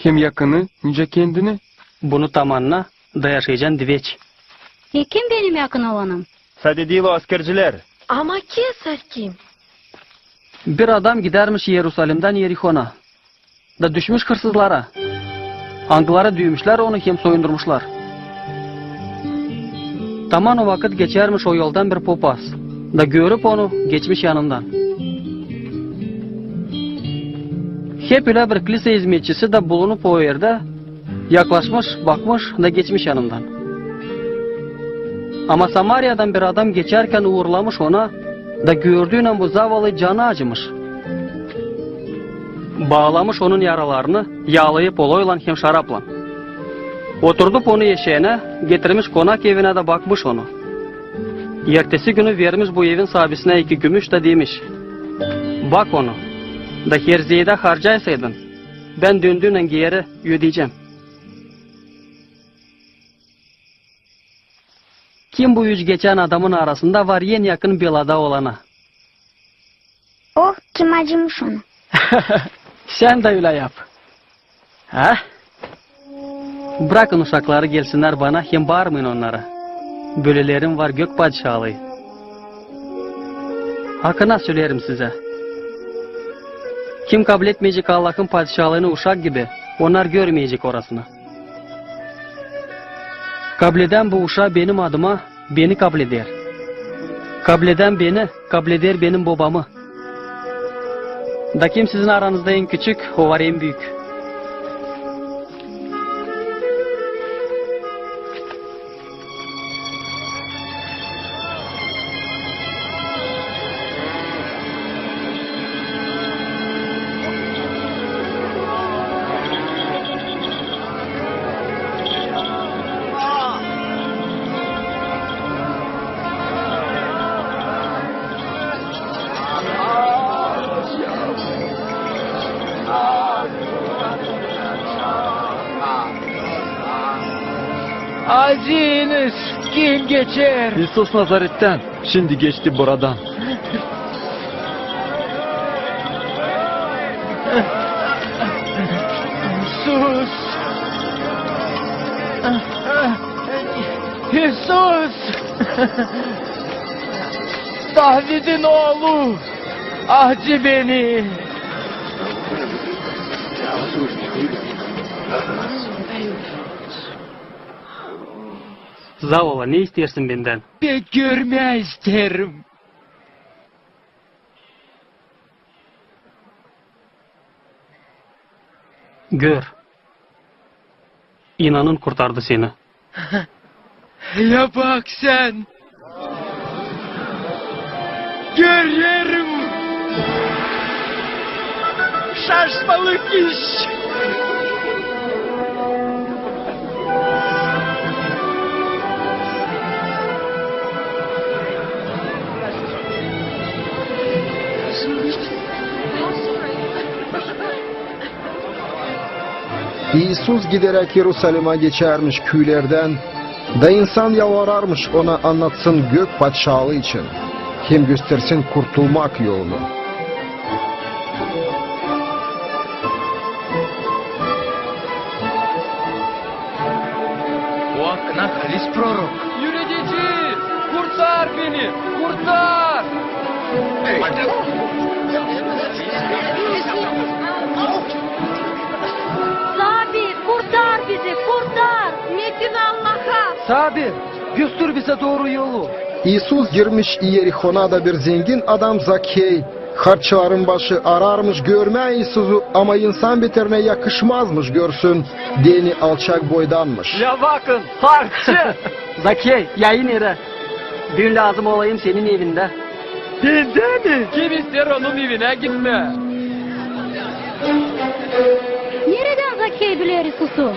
Hem yakını, nice kendini. Bunu tamanla da yaşayacaksın diveç. Kim benim yakın olanım? Sadedilo askerciler. Ama keser kim? Bir adam gidermiş Yerusalim'den Yerihon'a. Da düşmüş hırsızlara. Angılara düğmüşler, onu hem soyundurmuşlar. Taman o vakit geçermiş o yoldan bir popaz. Da görüp onu geçmiş yanından. Hep öyle bir kilise hizmetçisi de bulunup o yerde yaklaşmış, bakmış da geçmiş yanından. Ama Samarya'dan bir adam geçerken uğurlamış ona da gördüğüyle bu zavallı canı acımış. Bağlamış onun yaralarını, yağlayıp oloyla hem şarapla. Oturdup onu eşeğine, getirmiş konak evine de bakmış onu. Ertesi günü vermiş bu evin sahibisine 2 gümüş de demiş. Bak onu, da herziyede harcaysaydın, ben döndüğüyle geri ödeyeceğim. Kim bu yüz geçen adamın arasında var en yakın belada olana? Oh, kim acımış ona? Sen de öyle yap. Ha? Bırakın uşakları gelsinler bana, hem bağırmayın onlara. Bölelerim var gök padişahlığı. Hakkına söylerim size. Kim kabul etmeyecek Allah'ın padişahlığını uşak gibi, onlar görmeyecek orasını. Kabul eden bu uşağı benim adıma, beni kabul eder. Kabul eden beni, kabul eder benim babamı. Da kim sizin aranızda en küçük, o var en büyük. Acınız kim geçer? İsus Nazaret'ten şimdi geçti buradan. Sus! Jesus! David'in oğlu! Acı beni! Zavala, ne istersin benden? Ben görmeyi isterim. Gör. İnanın kurtardı seni. Ya bak sen! Görüyorum! Şaşmalık iş! İsus giderek Yerusalim'e geçermiş köylerden, da insan yalvararmış ona anlatsın gök padişahlığı için, hem göstersin kurtulmak yolunu. Bu hakkına halis prorok. Yürütücü! Kurtar beni! Kurtar! Sabir, kurtar bizi, kurtar. Metin Allah'a. Sabir! Göster bize doğru yolu. İsus girmiş Yerihon'a da bir zengin adam Zakey, harçların başı ararmış görme İsus'u ama insan bitirine yakışmazmış görsün, dini alçak boydanmış. Ya bakın, harçı! Zakey, yayın yere. Dün lazım olayım senin evinde. Bende mi? Kim ister onun evine gitme. Nereden Zakey istey bileri kusu.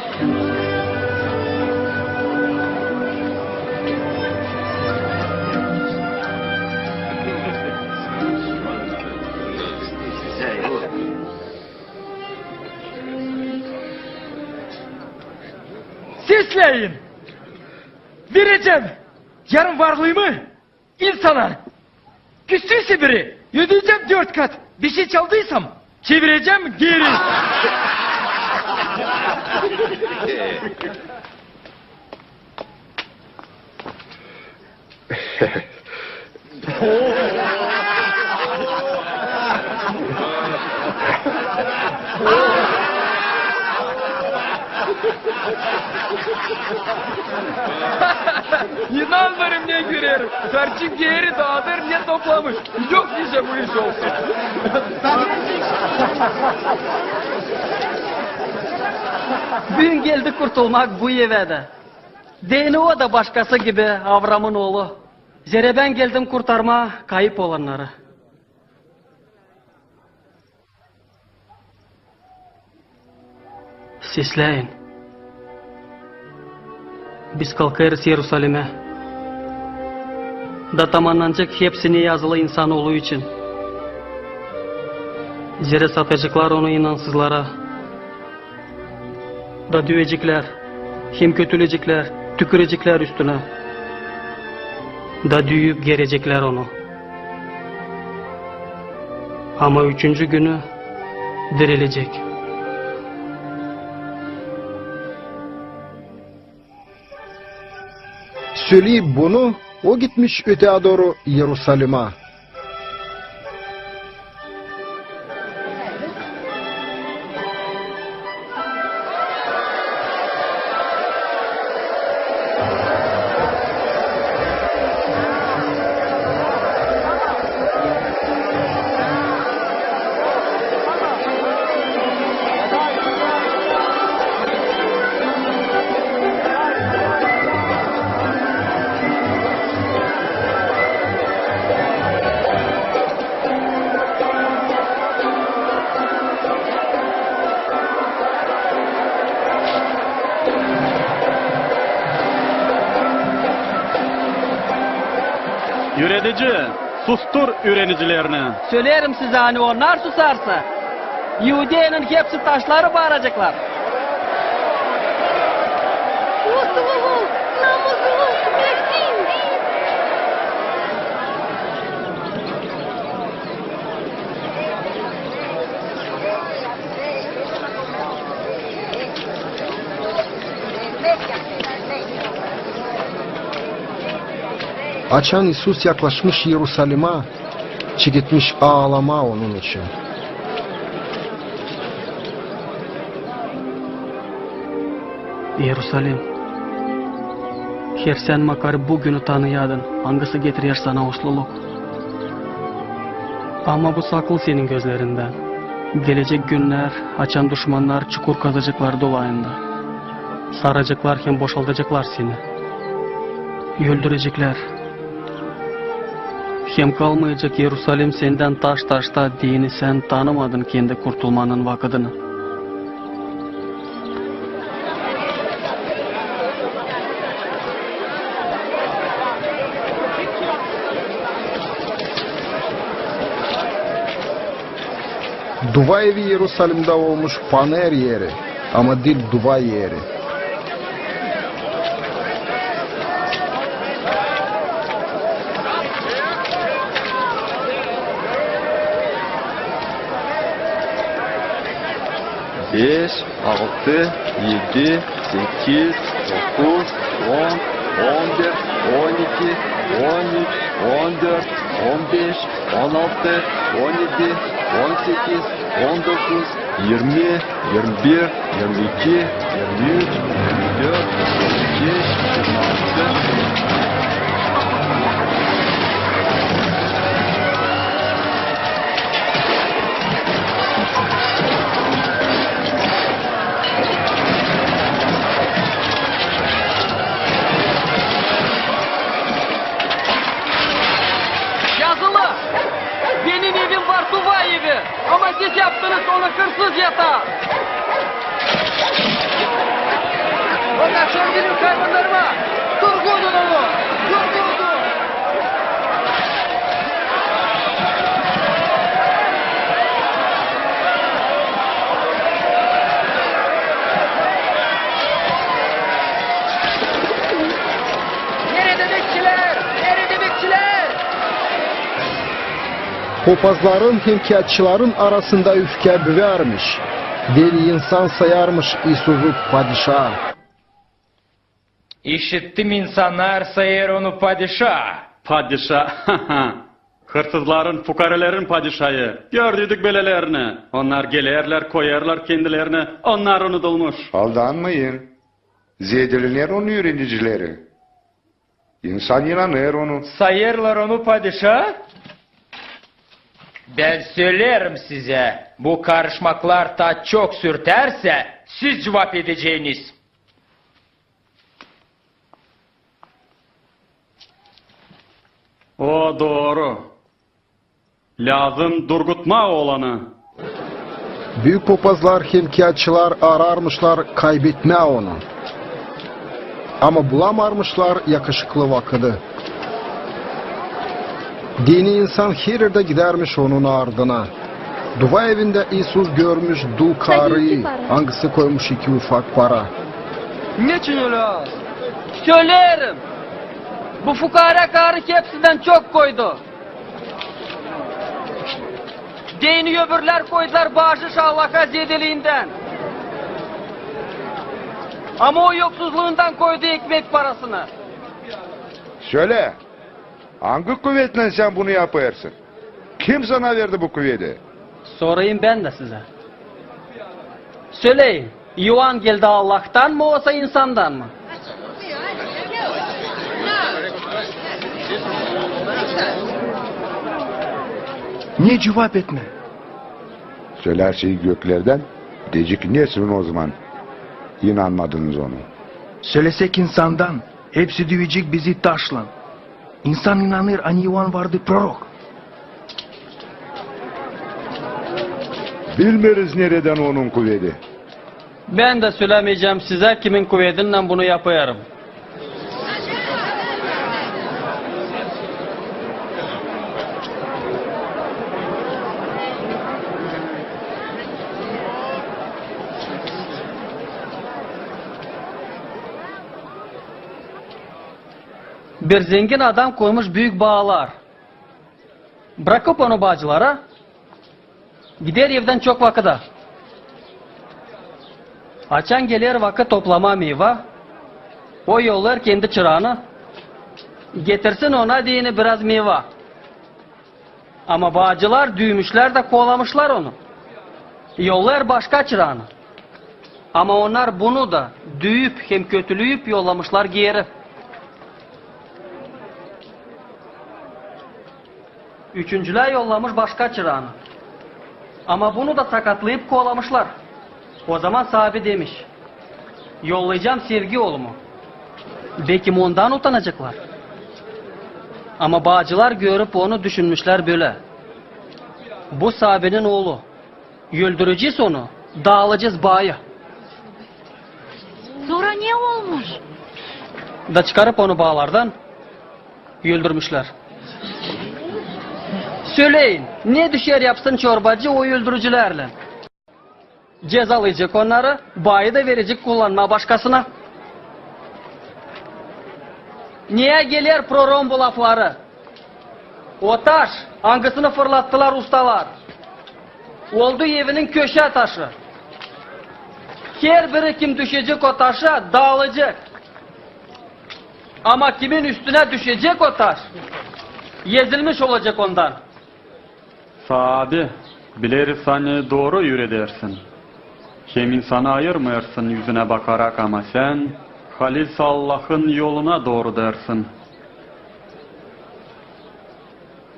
Sesleyin. Vereceğim. Yarın varlığımı insana. Küstüyse biri. Ödeyeceğim 4 kat. Bir şey çaldıysam çevireceğim geri. İnanmıyorum ne görerim. Serçik değeri dağıdır ne toplamış. Yok bize bu iş olsun. Bugün geldi kurtulmak bu evde. Deyni o da başkası gibi Avram'ın oğlu. Zere ben geldim kurtarma kayıp olanları. Sesleyin. Biz kalkarız Yerusalim'e. Da tamamlanacak hepsini yazılı insanoğlu için. Zere satacaklar onu inansızlara. Da düvecekler, hem kötülecekler, tükürecekler üstüne. Da düyüp gerecekler onu. Ama 3. günü dirilecek. Söyleyip bunu, o gitmiş öteye doğru Yerusalim'e. Üretici, sustur ürenicilerini. Söylerim size hani onlar susarsa. Yahudiye'nin hepsi taşları bağıracaklar. Mutluluğu, namusumu, bekleyin. Açan İsus yaklaşmış Yerusalim'e, çekitmiş ağlama onun için. Yerusalim. Her sen makar bugünü tanıyadın. Hangisi getirir sana usluluk? Ama bu saklı senin gözlerinden. Gelecek günler açan düşmanlar çukur kazacaklar dolayında. Saracaklar hem boşaltacaklar seni. Öldürecekler. Hem kalmayacak Yerusalim senden taş taşta dini sen tanımadın kendi kurtulmanın vakadını. Duva evi Yerusalim'de olmuş paner yeri ama dil duva yeri. Beş, 6, 7, 8, 9, 10, 11, 12, 13, 14, 15, 16, 17, 18, 19, 20, 21, 22, 23, 24, 25, 26. Benim evim var duva evi. Ama siz yaptınız onu hırsız yatağı. Popazların hemkiyatçıların arasında üfke büvermiş. Deli insan sayarmış İsuz'u padişah. İşittim insanlar sayar onu padişah. Padişah. Hırsızların, fukarelerin padişahı. Gördük belelerini. Onlar gelirler, koyarlar kendilerini. Onlar unutulmuş. Aldanmayın. Zedilinler onun yöneticileri. İnsan inanır onu. Sayarlar onu padişah. Ben söylerim size. Bu karışmaklar ta çok sürterse siz cevap edeceğiniz. O doğru. Lazım durgutma oğlanı. Büyük popazlar, hemkiyatçılar ararmışlar kaybetme onu. Ama bulamarmışlar yakışıklı vakıdı. Dini insan her yerde gidermiş onun ardına. Dua evinde İsus görmüş dul karıyı, hangisi koymuş 2 ufak para. Niçin öyle az? Söylerim. Bu fukara karı hepsinden çok koydu. Dini öbürler koydular bağışış Allah'a zedeliğinden. Ama o yoksuzluğundan koydu ekmek parasını. Söyle. Hangi kuvvetle sen bunu yaparsın? Kim sana verdi bu kuvveti? Sorayım ben de size. Söyleyin. Yuvan geldi Allah'tan mı olsa insandan mı? Niye cevap etme? Söyler şeyi göklerden, diyecek nesin o zaman? İnanmadınız onu. Söylesek insandan, hepsi diyecek bizi taşlan. İnsan inanır hani Yuvan vardı prorok. Bilmeriz nereden onun kuvveti. Ben de söylemeyeceğim size kimin kuvvetinden bunu yapıyorum. Bir zengin adam koymuş büyük bağlar. Bırakıp onu bağcılara, gider evden çok vakıda. Açan gelir vakit toplama meyve, o yollar kendi çırağını, getirsin ona diyeni biraz meyve. Ama bağcılar düğmüşler de kovalamışlar onu. Yollar başka çırağını. Ama onlar bunu da düğüp hem kötülüyüp yollamışlar geri. Üçüncüler yollamış başka çırağını. Ama bunu da sakatlayıp kovalamışlar. O zaman sahibi demiş. Yollayacağım sevgi oğlumu. Belki ondan utanacaklar. Ama bağcılar görüp onu düşünmüşler böyle. Bu sahibinin oğlu. Öldüreceğiz onu. Dağılacağız bağı. Sonra ne olmuş? Da çıkarıp onu bağlardan öldürmüşler. Söyleyin, ne düşer yapsın çorbacı o öldürücülerle? Cezalayacak onları, bağı da verecek kullanma başkasına. Niye gelir proron bu lafları? O taş, hangisini fırlattılar ustalar? Oldu evinin köşe taşı. Her biri kim düşecek o taşa dağılacak. Ama kimin üstüne düşecek o taş? Yezilmiş olacak ondan. Sabi, bileriz hani doğru yürüdersin. Hem insanı ayırmıyorsun yüzüne bakarak ama sen Halis Allah'ın yoluna doğru dersin.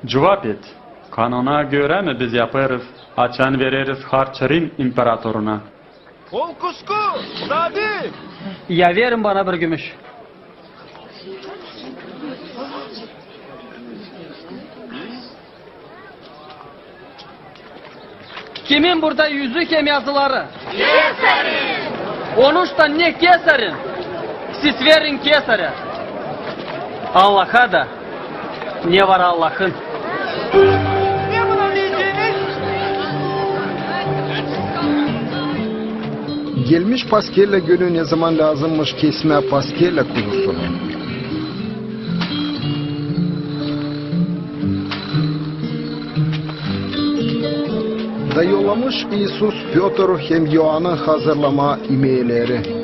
Cevap et. Kanuna göre mi biz yaparız? Açan veririz harç Rim imparatoruna. Ol kusku, Sabi! Ya verin bana bir gümüş. Kimin burada yüzük hem yazıları? Keserin! Onuşta ne keserin? Siz verin kesere. Allah'a da ne var Allah'ın? Ne buna diyeceğiniz? Gelmiş paskelle günü ne zaman lazımmış kesme paskelle kuzusunu. başlamış İsus Piotr hem Yoan'ı hazırlama imeyleri.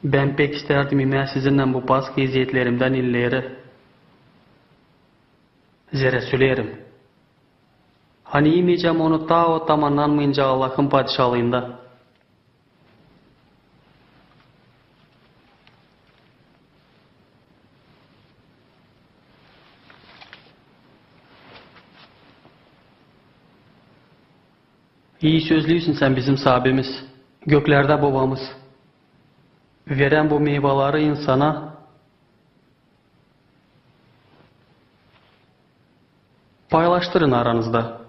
Ben pek isterdim ime sizinle bu baskı eziyetlerimden illeri. Zere söylerim. Hani yemeyeceğim onu ta o tamamlanmayınca Allah'ın padişahlığında. İyi sözlüysün sen bizim sahibimiz. Göklerde babamız. Veren bu meyveleri insana paylaştırın aranızda.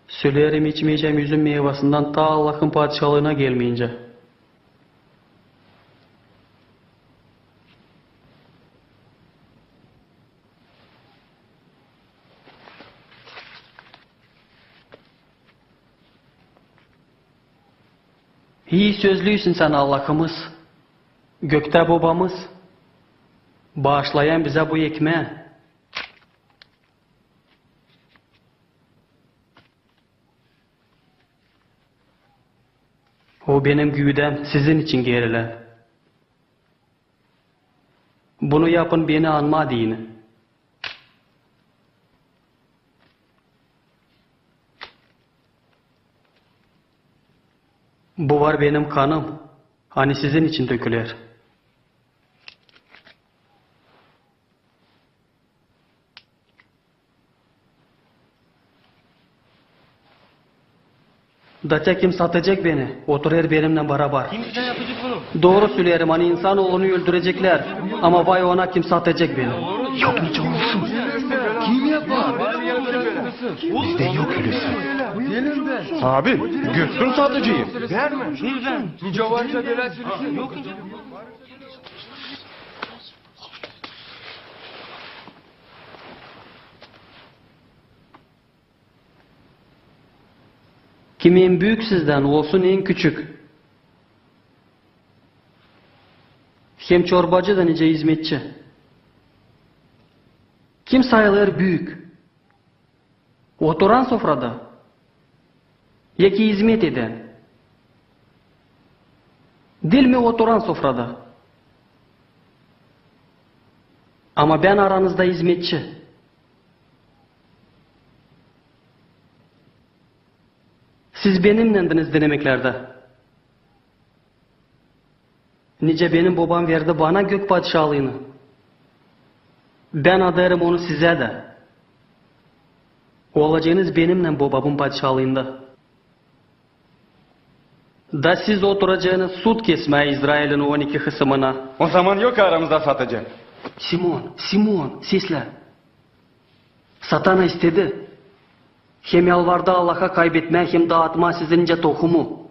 Söylerim içmeyeceğim yüzün meyvasından ta Allah'ın padişahlığına gelmeyince. İyi sözlüysün sen Allah'ımız, gökte babamız, bağışlayan bize bu ekmeği. O benim güdem sizin için gerilen. Bunu yapın beni anma deyin. Bu var benim kanım. Hani sizin için döküler. Daça kim satacak beni? Oturur benimle beraber. Kim yapacak bunu? Doğru söylerim hani insanoğlunu öldürecekler. Ama vay ona kim satacak beni? Yok nice olsun. Kim yapar? Bizde yok öylesi. Abi, götürün satıcıyı. Verme. Bilmem. Nice varsa bela sürüsün. Yok. Kim en büyük sizden olsun en küçük. Hem çorbacı da nice hizmetçi. Kim sayılır büyük? Oturan sofrada. Ya ki hizmet eden. Dil mi oturan sofrada? Ama ben aranızda hizmetçi. Siz benimlendiniz denemeklerde. Nice benim babam verdi bana gök padişahlığını. Ben adarım onu size de. Olacağınız benimle babamın padişahlığında. Da siz oturacağınız sud kesmeye İsrail'in 12 kısmına. O zaman yok aramızda satıcı. Simon, sesle. Satana istedi. Hem yalvardı Allah'a kaybetme hem dağıtma sizince tohumu.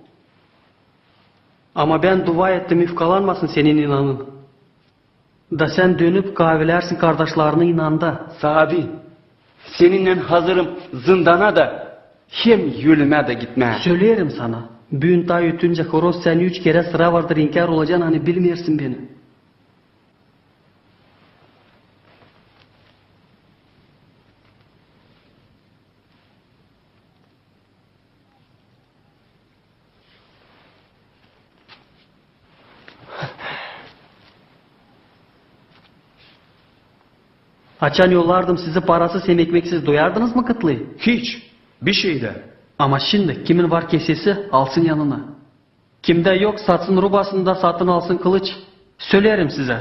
Ama ben dua ettim ifkalanmasın senin inanın. Da sen dönüp kahvelersin kardeşlerine inanda. Sahabi, seninle hazırım zindana da hem yölüme de gitme. Söylerim sana. Büyün ta ötünce horoz seni 3 kere sıra vardır inkar olacaksın hani bilmiyorsun beni. Açan yollardım sizi parasız hem ekmeksiz doyardınız mı kıtlıyı? Hiç. Bir şey de. Ama şimdi kimin var kesesi alsın yanına. Kimde yok satsın rubasında satın alsın kılıç. Söylerim size.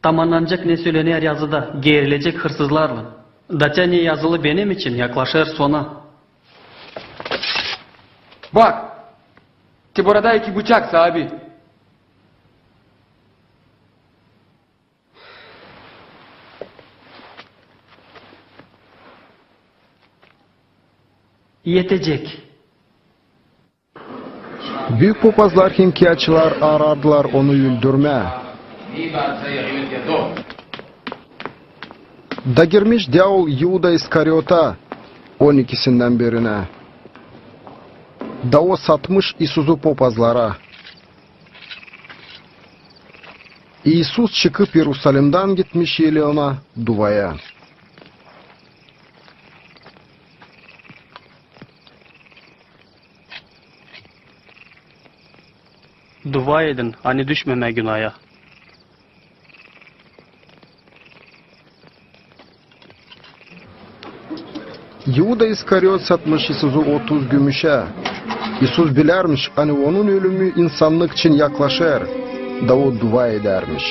Tamamlanacak ne söylenir yazıda gerilecek hırsızlarla. Daça ne yazılı benim için yaklaşır sona. Bak. Burada 2 bıçak sahibi. Yetecek. Büyük papazlar himkiyatçılar aradılar onu öldürme. Da girmiş Davul Yuda İskariot'a 12'sinden birine. Da o satmış İsus'u papazlara. İsus çıkıp Yerusalim'den gitmiş Yeleon'a duvaya. Dua edin, hani düşmeme günahya. Yuda İskariot satmış İsus'u 30 gümüşe. İsus bilermiş hani onun ölümü insanlık için yaklaşır. Da o dua edermiş.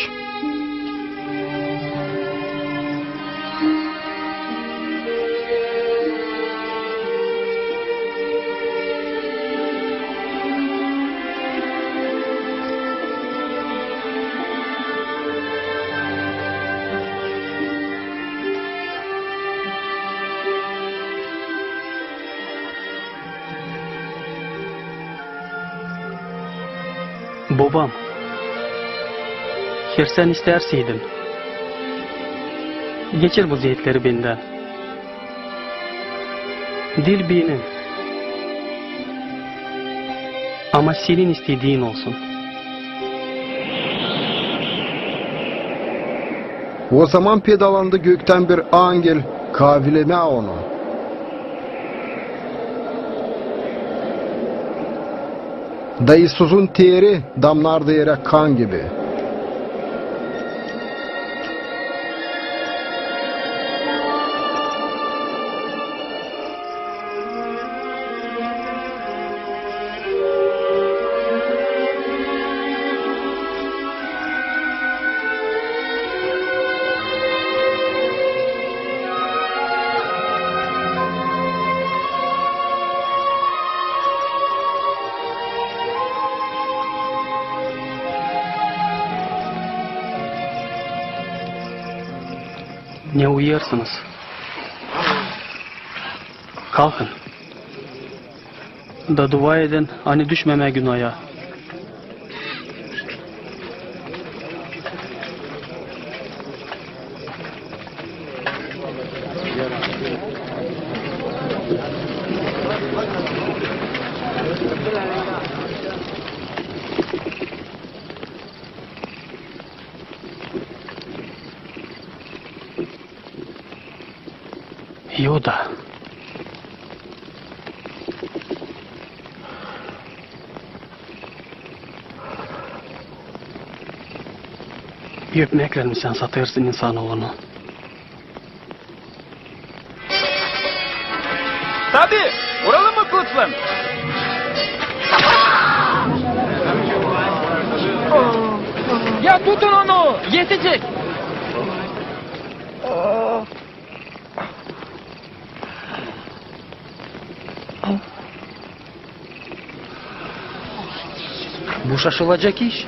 Babam, her sen isterseydin. Geçir bu zeytleri benden. Dil benim. Ama senin istediğin olsun. O zaman pedalandı gökten bir angel kavileme onu. Da İsus'un teri damlardı yere kan gibi. Ne uyuyorsunuz? Kalkın. Da dua edin, hani düşmeme günahya. Yuda. Öpmekle mi sen satırsın insanoğlunu? Tabii, vuralım mı Kutlan? Ya tutun onu, yetecek. Bu şaşılacak iş.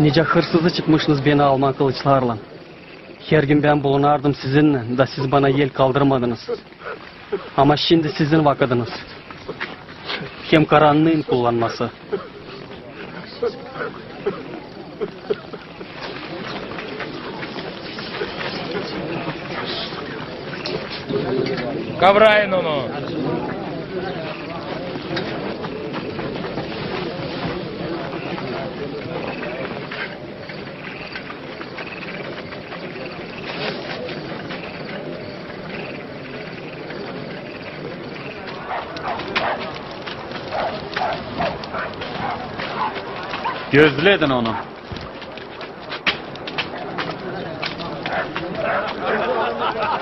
Nice hırsızı çıkmışsınız beni alman kılıçlarla. Her gün ben bulunardım sizinle, da siz bana yel kaldırmadınız. Ama şimdi sizin vakadınız. Hem karanlığın kullanması. Kavrayın onu. Gözledin onu.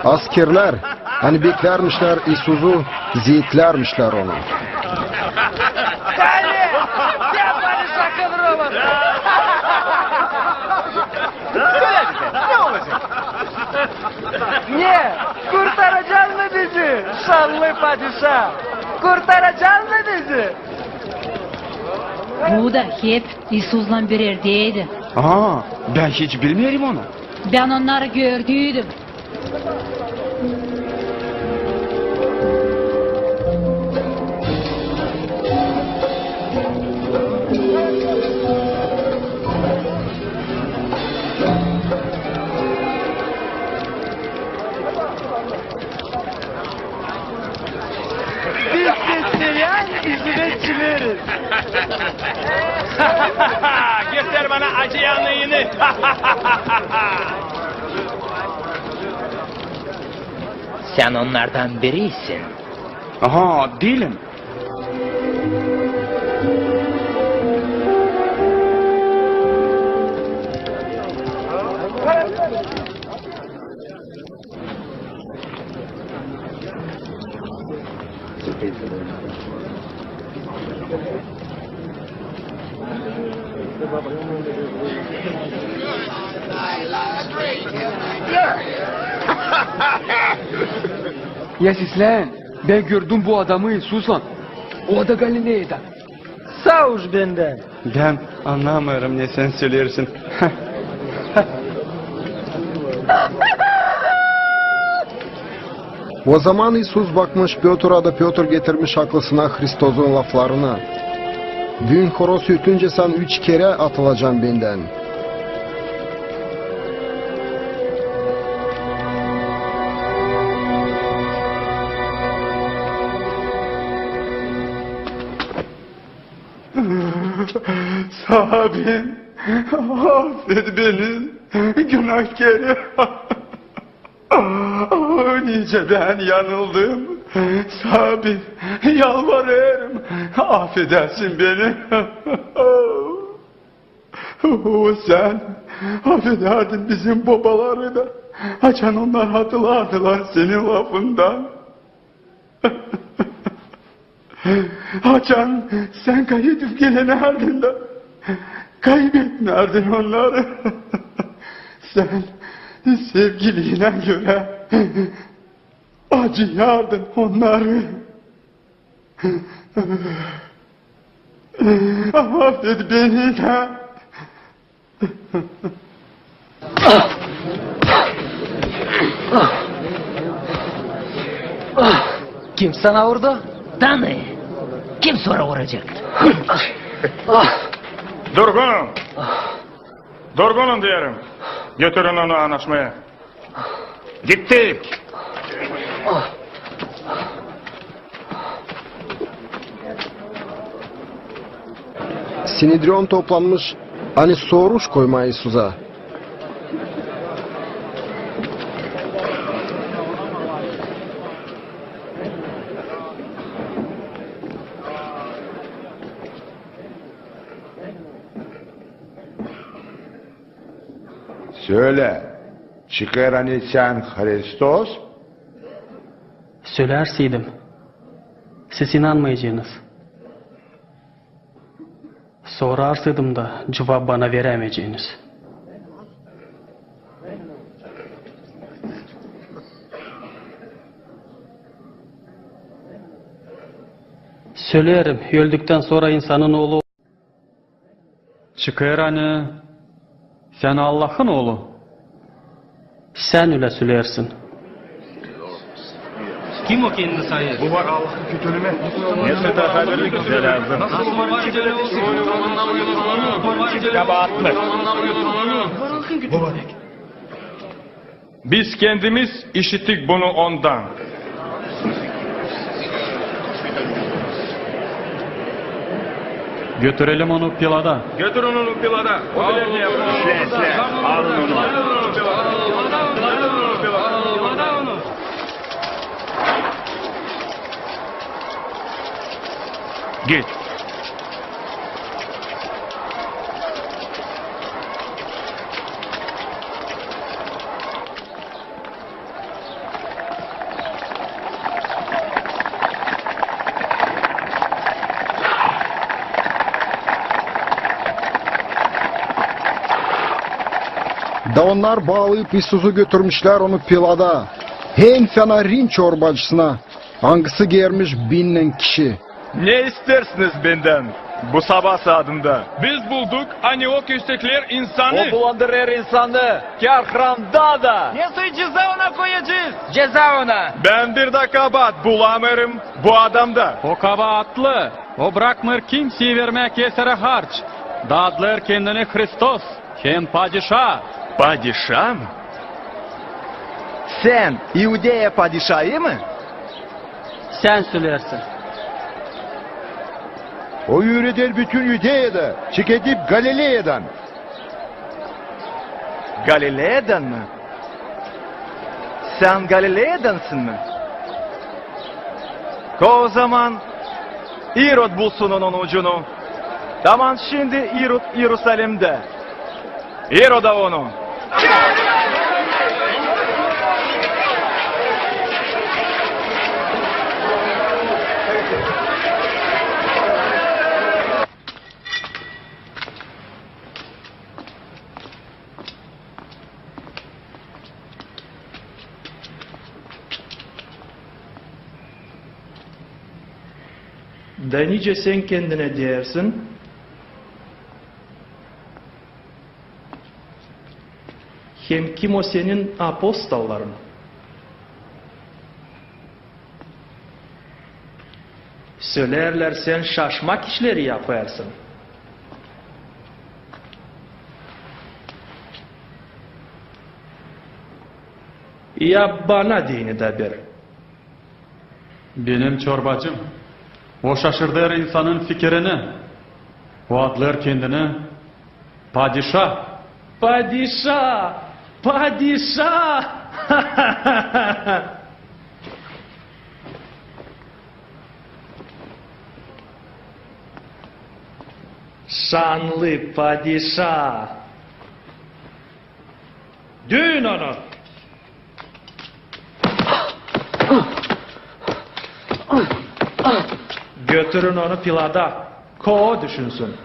Askerler hani beklermişler İsus'u, zeyitlermişler onu. Ne olacak? Ne? Kurtaracaksın mı bizi? Şanlı padişah. Kurtaracaksın mı bizi? Bu da hep İsus'la birer değildi. Aa, ben hiç bilmiyorum onu. Ben onları gördüydüm. acıyanı yine. Sen onlardan birisin. Aha, değilim. Ya sizler, ben gördüm bu adamı Susan. O da Galilea'da. Sağ ol benden. Ben anlamıyorum ne sen söylersin. O zaman İsus bakmış Piotr'a da Piotr getirmiş aklısına Hristos'un laflarını. Gün horosu ötünce sen 3 kere atılacaksın benden. Sabim, affet beni, günahkarı. Nice ben yanıldım. Sabim, yalvarırım, affedersin beni. Sen affederdin bizim babaları da. Açan onlar hatırlardılar senin lafından. Açan sen kaybedip gelene ardından kaybetmerdin onları. Sen sevgiliğine göre acıyardın onları. Affet beni de. Kim sana vurdu? Tanrı. Kim sonra vuracak? Durgunum. Durgunum diyorum. Götürün onu anlaşmaya. Gittik. Sinedrion toplanmış, hani soruş koyma İsus'a. Söyle, çıkar hani sen Hristos? Söylerseydim, siz inanmayacaksınız. Sorarsaydım da cevap bana veremeyeceğiniz. Söylerim, öldükten sonra insanın oğlu... Çıkar hani, sen Allah'ın oğlu. Sen öyle söylersin. Kim o kendi sayı? Bu var Allah'ın kötülüğüne. Ne haberlik bize lazım. Nasıl var acele olsun? Kabahatlı. Biz kendimiz işittik bunu ondan. Götürelim onu Pilat'a. Götürün onu Pilat'a. O bilir ne yapar. Sen, alın onu. Git. Da onlar bağlayıp İsus'u götürmüşler onu Pilat'a. En fena Rim çorbacısına. Hangisi gelmiş 1000 kişi. Ne istersiniz benden bu sabah saatinde? Biz bulduk hani o köstekler insanı. O bulandırır insanı. Kerkran'da da. Nasıl ceza ona koyacağız? Ceza ona. Ben bir de kabahat bulamıyorum bu adamda. O kabahatlı. O bırakmır kimseyi vermek esere harç. Dadlar kendini Hristos. Hem padişah. Padişah mı? Sen İudeya padişahı mı? Sen söylersin. O yürüdür bütün Yudea'da, çık edip Galilea'dan. Galile'den mi? Sen Galile'densin mi? O zaman İrod bulsun onun ucunu. Tamam, şimdi İrod Yerusalim'de. İrod'a onu. Da nice sen kendine dersin? Hem kim o senin apostolların? Söylerler sen şaşmak işleri yaparsın. Ya bana dini de bir. Benim çorbacım, o şaşırdır insanın fikrini. O adlar kendini padişah. Padişah! Padişah! Şanlı padişah! Dün onu! Götürün onu Pilat'a. Ko düşünsün.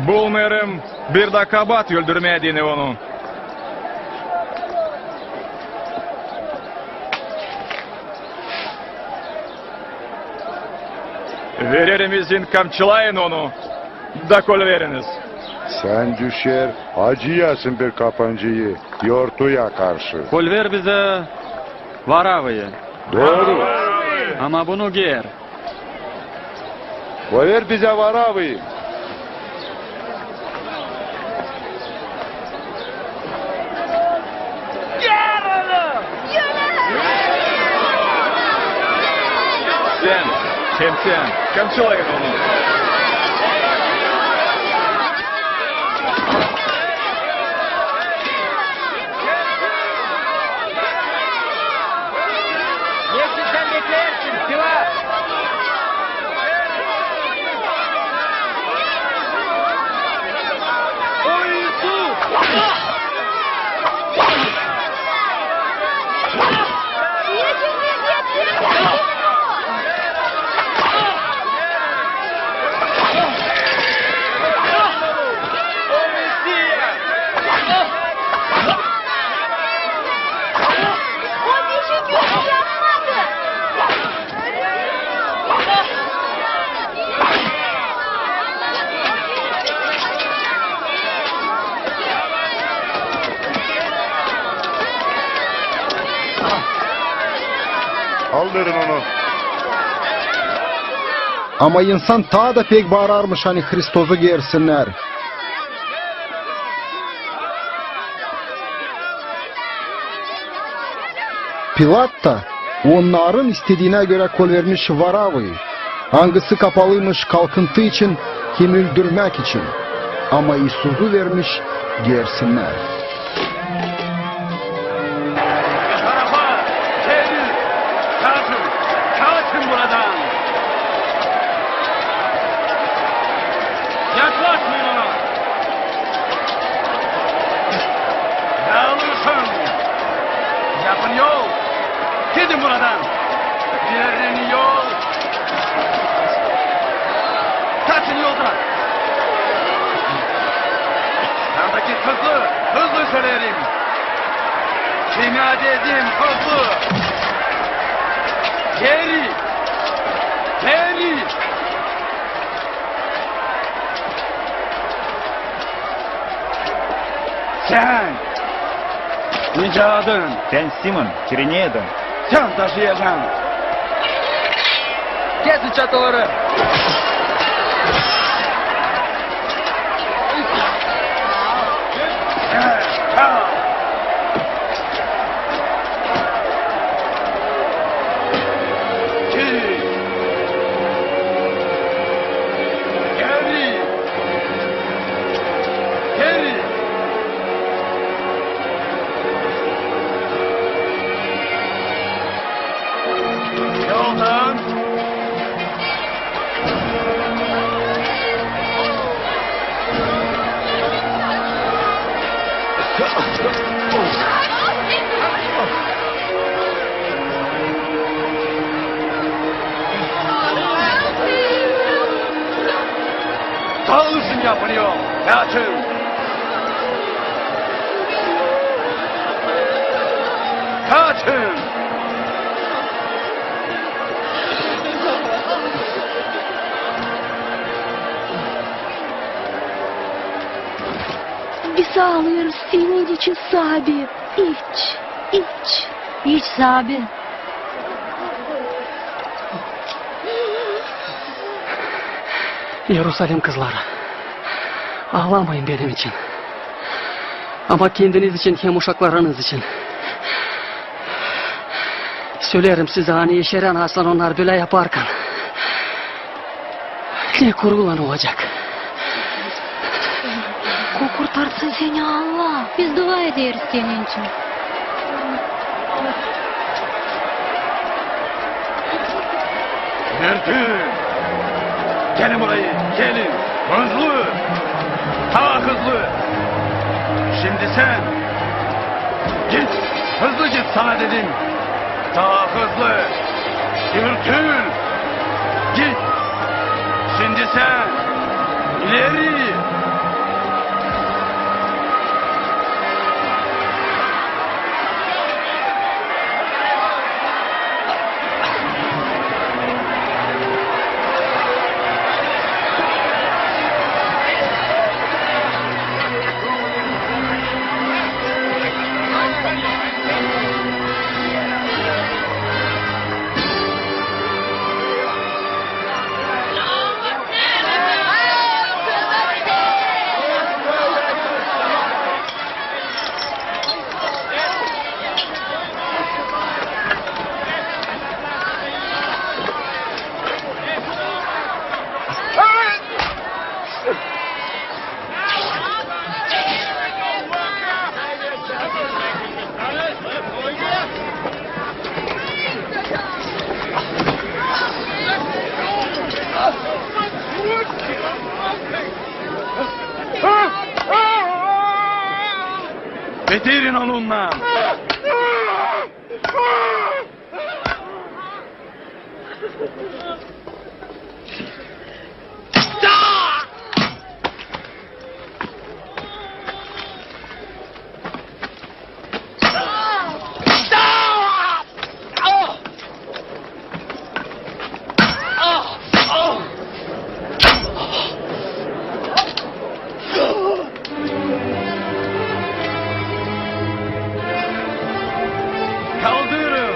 Bulmayarım, bir de kabat öldürmediğini onu. Veririm izin, kamçılayın onu. Da kol veriniz. Sen düşer, acıyasın bir kapancıyı, yortuya karşı. Kol ver bize varavayı. Doğru. Ama bunu giyer. O ver bize varavayı. Sen, kimsen, kamçılayın onu. Niçin sen beklersin Pilat? O Yusuf! Kaldırın onu. Ama insan ta da pek bağırarmış hani Hristos'u gersinler. Pilat da onların istediğine göre kol vermiş varavayı. Hangisi kapalıymış kalkıntı için, kim öldürmek için. Ama İsus'u vermiş gersinler. Kalkın buradan! Yaklaşmayın ona! Dağılırsın! Yapın yol! Gidin buradan! Diğerini yol! Kaçın yoldan! Sağdaki hızlı söylerim! Kime dedim hızlı. Geri. Geri. Sen. Nice adın? Sen Simon, Kirine'ydin. Sen taşıyacaksın. Kesin çatıları. Yoldan. Dağılışın yapılıyor. Kaçın. Kaçın. Biz ağlıyoruz senin için sahibi. İç, iç. İç sahibi. Yerusalim kızları. Ağlamayın benim için. Ama kendiniz için hem uşaklarınız için. Söylerim size hani yeşeren aslan onlar böyle yaparken. Ne kurulan olacak. Kurtarsın seni Allah. Biz dua ederiz senin için. Yürütün. Gelin burayı. Gelin. Hızlı. Daha hızlı. Şimdi sen. Git. Hızlı git sana dedim. Daha hızlı. Yürütün. Git. Şimdi sen. İleri. Bitirin onunla. Kaldırın.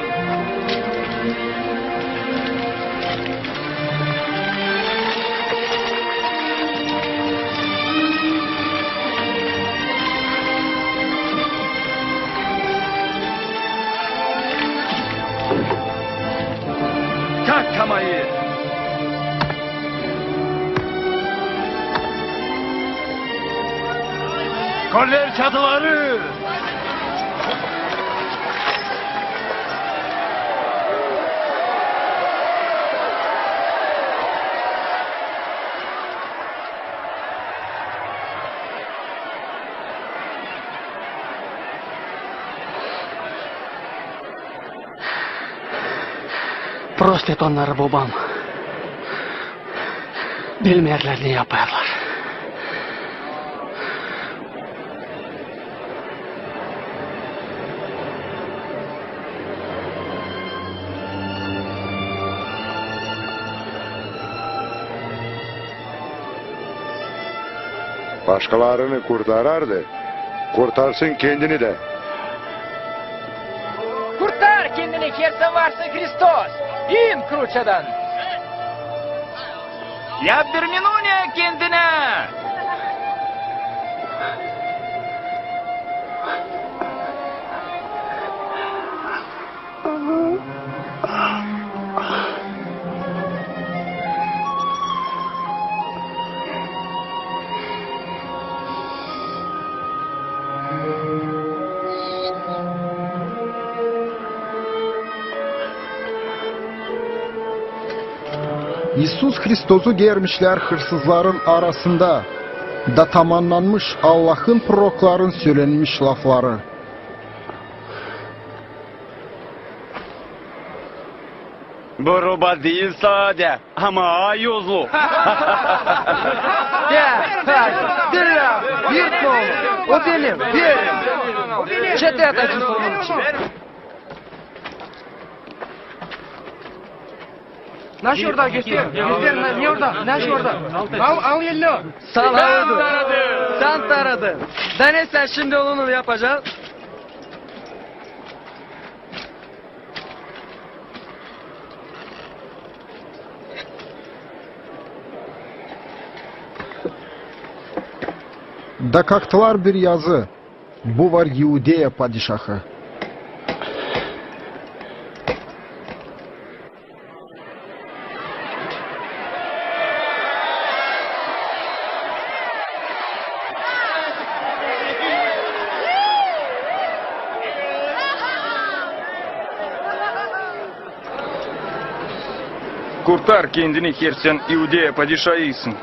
Tak kamayı. Koller çatıları. Prostet onları babam. Bilmerler ne yaparlar. Başkalarını kurtarardı. Kurtarsın kendini de. Kurtar kendini kersen varsın Hristos. İn kruçadan. Я Берминуния kendine. İsus Hristos'u germişler hırsızların arasında da tamamlanmış Allah'ın prorokların söylenmiş lafları. Bu roba değil sade ama yozlu. Ya, dur ya, yırtma onu. O benim, yerim. Çete atacağız onun için. Naş orada göster. Göster ne orada? Naş orada. Al yello. Sen taradın. Sen taradın. Dene sen şimdi onu yapacaksın. Da kalktılar bir yazı. Bu var Yudeya padişahı. Kurtar kendini kersen Iudeya padişahısın.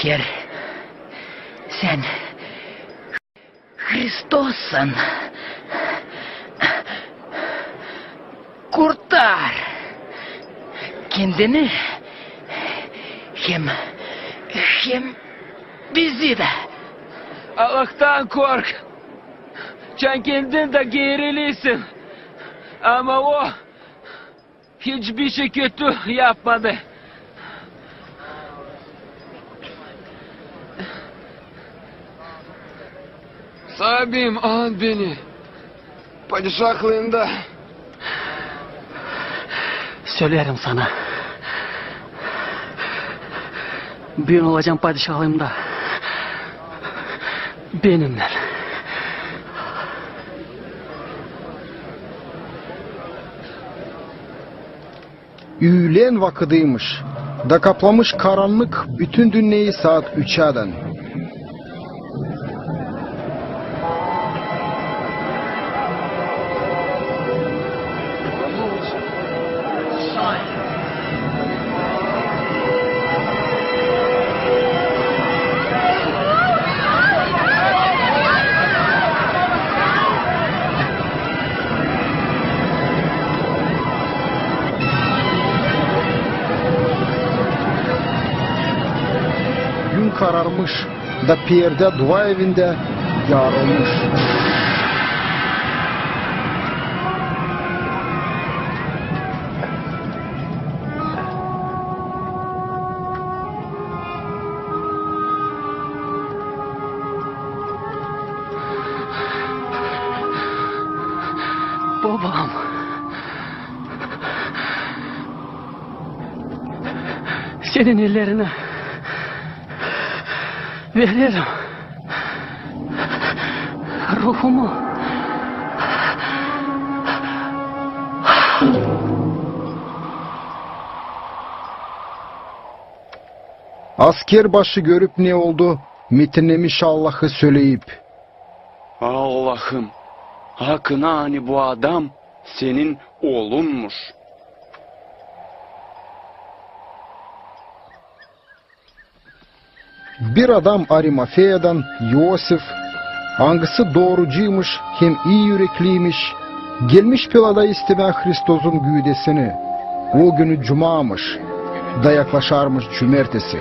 Her, sen Hristos'sun. Kurtar kendini hem bizi de. Allah'tan kork. Sen kendin de gerilisin. Ama o hiçbir şey kötü yapmadı. Sahibim al beni. Padişahlığında. Söylerim sana. Ben olacağım padişahlığımda. Benimle. Öğlen vakıdıymış. Da kaplamış karanlık bütün dünyayı saat 3'den. Gün kararmış da perde dua evinde yarılmış. Babam. Senin ellerine veririm. ruhumu. Asker başı görüp ne oldu? Mitinlemiş Allah'ı söyleyip. Allah'ım, hakkına hani bu adam senin oğlunmuş. Bir adam Arimafeya'dan Yosif, hangisi doğrucuymuş hem iyi yürekliymiş, gelmiş Pilada istemen Hristos'un güydesini. O günü cumamış, da yaklaşarmış cümertesi.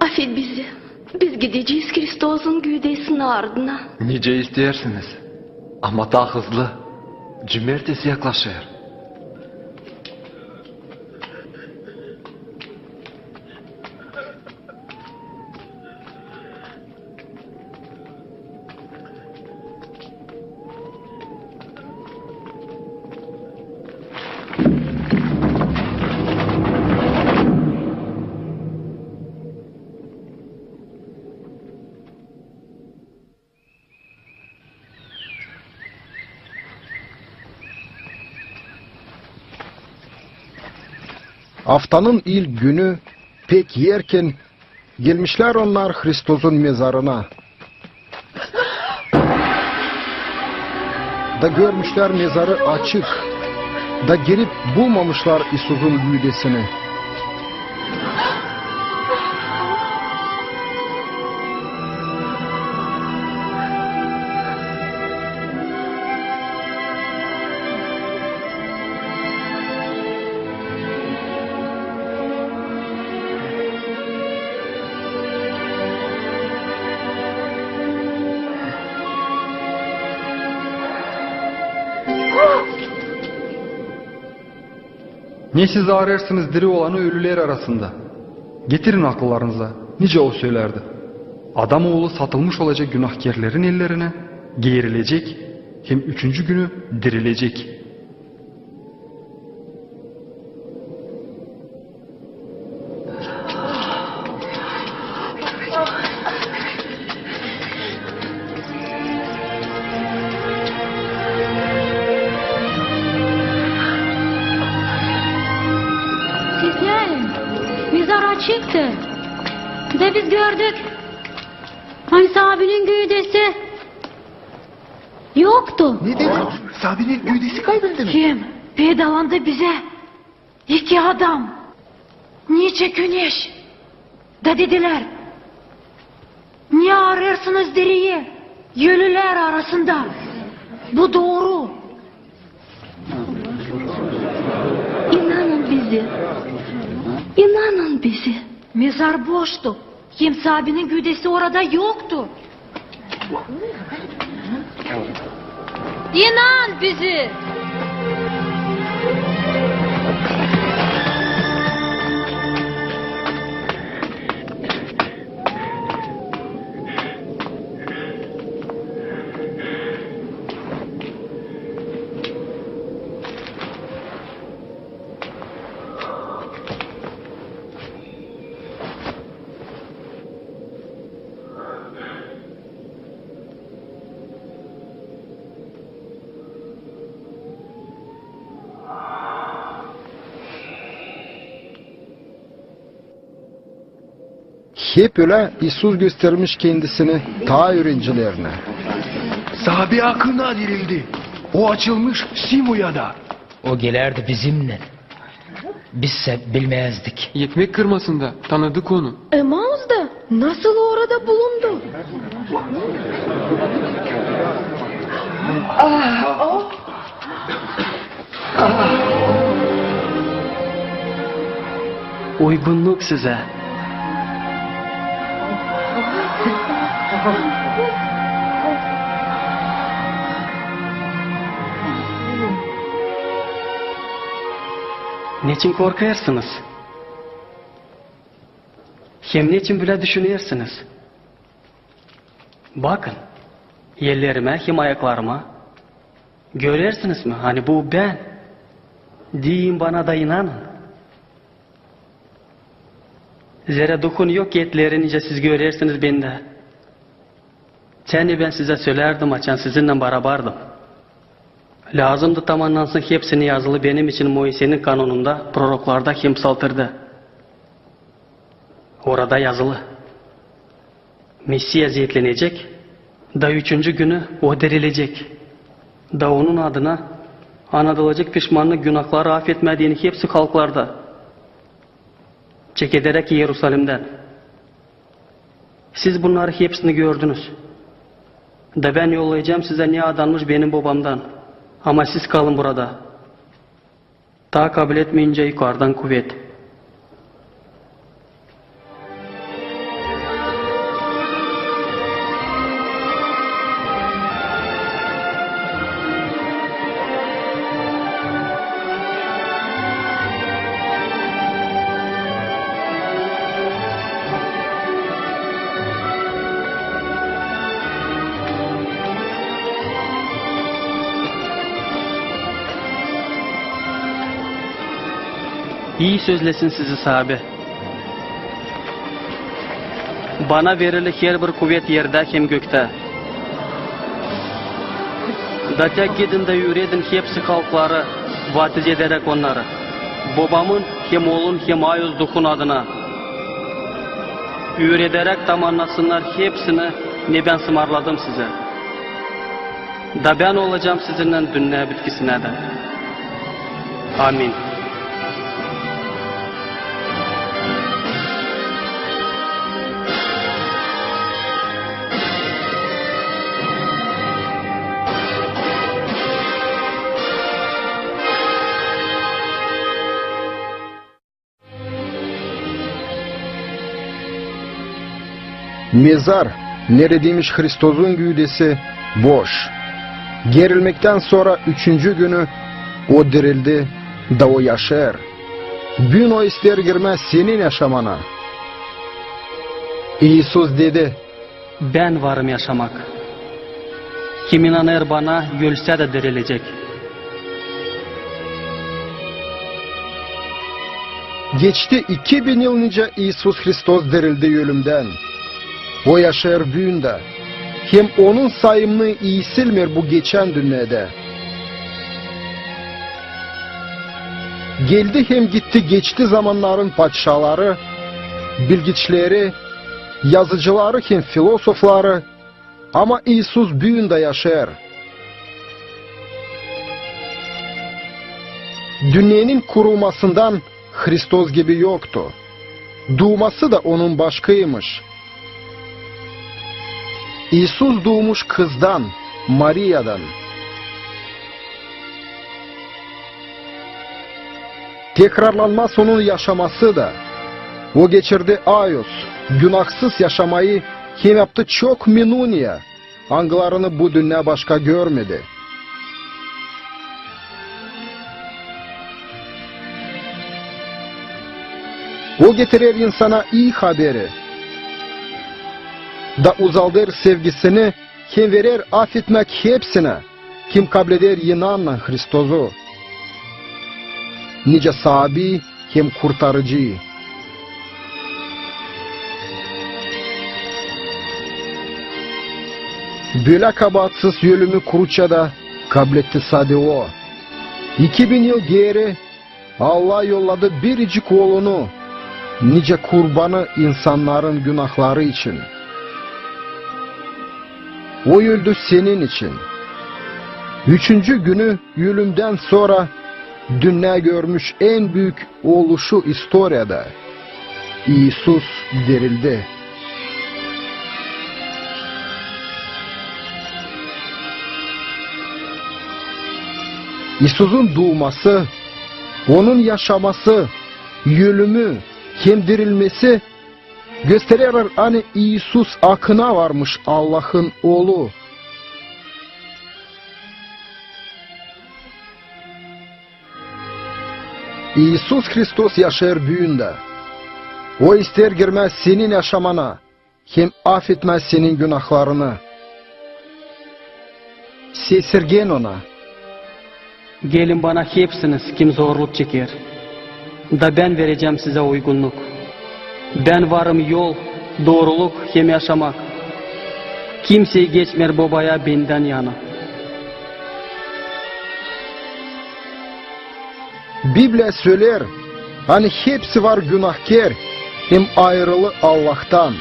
Affet bizi. Biz gideceğiz Hristos'un güydesinin ardına. Nice istersiniz. Ama daha hızlı. Cümertesi yaklaşıyor. Haftanın ilk günü pek yerken gelmişler onlar Hristos'un mezarına. Da görmüşler mezarı açık. Da gelip bulmamışlar İsus'un güydesini. Ne siz ararsınız diri olanı ölüler arasında? Getirin akıllarınıza. Nice o söylerdi. Adamoğlu satılmış olacak günahkarların ellerine, geğirilecek, hem 3. günü dirilecek. Mezar açıktı. De biz gördük. Hani Sabi'nin güydesi yoktu. Ne dedi? Sabi'nin güydesi kayboldu mu? Kim? Pedalandı bize. 2 adam. Nice güneş. Da dediler. Niye arıyorsunuz deriyi? Ölüler arasında. Bu doğru. İnanın bizi. İnanın bizi. Mezar boştu. Kim Sabi'nin güdesi orada yoktu. İnan bizi. hep öyle İsus göstermiş kendisini ta öğrencilerine. Sahabe akına dirildi. O açılmış Simu'ya da. O gelerdi bizimle. Bizse bilmezdik. Ekmek kırmasında tanıdık onu. Emmaus'da nasıl orada bulundu? Uygunluk size. Niçin korkarsınız? Hem niçin böyle düşünüyorsunuz? Bakın, yerlerime hem ayaklarıma. Görürsünüz mü? Hani bu ben. Deyin bana da inanın. Zira dokun yok etlerince siz görürsünüz bende. Seni ben size söylerdim açan sizinle beraberdim. Lazımdı tamamlansın hepsini yazılı benim için Moise'nin kanununda, proroklarda kim saltırdı. Orada yazılı. Mesih eziyetlenecek, da 3. günü o dirilecek. Da onun adına anadılacak pişmanlık günahları affetmediğini hepsi halklarda. Çek ederek Yerusalim'den. Siz bunları hepsini gördünüz. Da ben yollayacağım size ne adanmış benim babamdan. Ama siz kalın burada. Ta kabul etmeyince yukarıdan kuvvet. İyi sözlesin sizi sahabe. Bana verilir her bir kuvvet yerde hem gökte. Da tek gidin de yürüdün hepsi halkları, vatiz ederek onları. Babamın hem oğlun hem ayız dokun adına. Yürüderek tamamlasınlar hepsini ne ben sımarladım size. Da ben olacağım sizinle dünya bitkisine de. Amin. Mezar, neredeymiş Hristos'un güdesi boş. Gerilmekten sonra 3. günü o dirildi da o yaşar. Gün o ister girmez senin yaşamana. İsus dedi, ben varım yaşamak. Kim inanır bana ölse de dirilecek. Geçti 2000 yıl nice İsus Hristos dirildi ölümden. O yaşar büyünde. Hem onun sayımını iyi silmir bu geçen dünyada. Geldi hem gitti geçti zamanların padişahları, bilgiçleri, yazıcıları hem filosofları, ama İsus büyünde yaşar. Dünyanın kurulmasından Hristos gibi yoktu. Doğması da onun başkaymış. İsus doğmuş kızdan, Maria'dan. Tekrarlanmaz onun yaşaması da. O geçirdi ayos, günahsız yaşamayı kim yaptı çok minuniye. Anglarını bu dünya başka görmedi. O getirir insana iyi haberi. Da uzaldır sevgisini, kim verir affetmek hepsine, kim kableder inanla Hristos'u. Nice sahabi hem kurtarıcı. Böyle kabahatsiz yölümü kuruça da kabletti sade o. 2000 yıl geri Allah yolladı biricik oğlunu. nice kurbanı insanların günahları için. O öldü senin için. 3. günü ölümden sonra dünya görmüş en büyük oluşu historiada İsus dirildi. İsus'un doğması, onun yaşaması, ölümü, hem dirilmesi gösterir hani İsus akına varmış Allah'ın oğlu. İsus Hristos yaşar büyünde. O ister girmez senin yaşamana, hem affetmez senin günahlarını. Sesirgen ona. Gelin bana hepsiniz kim zorluk çeker. Da ben vereceğim size uygunluk. Ben varım yol, doğruluk hem yaşamak. Kimseyi geçmer babaya benden yana. Biblia söyler, hani hepsi var günahkar, hem ayrılı Allah'tan.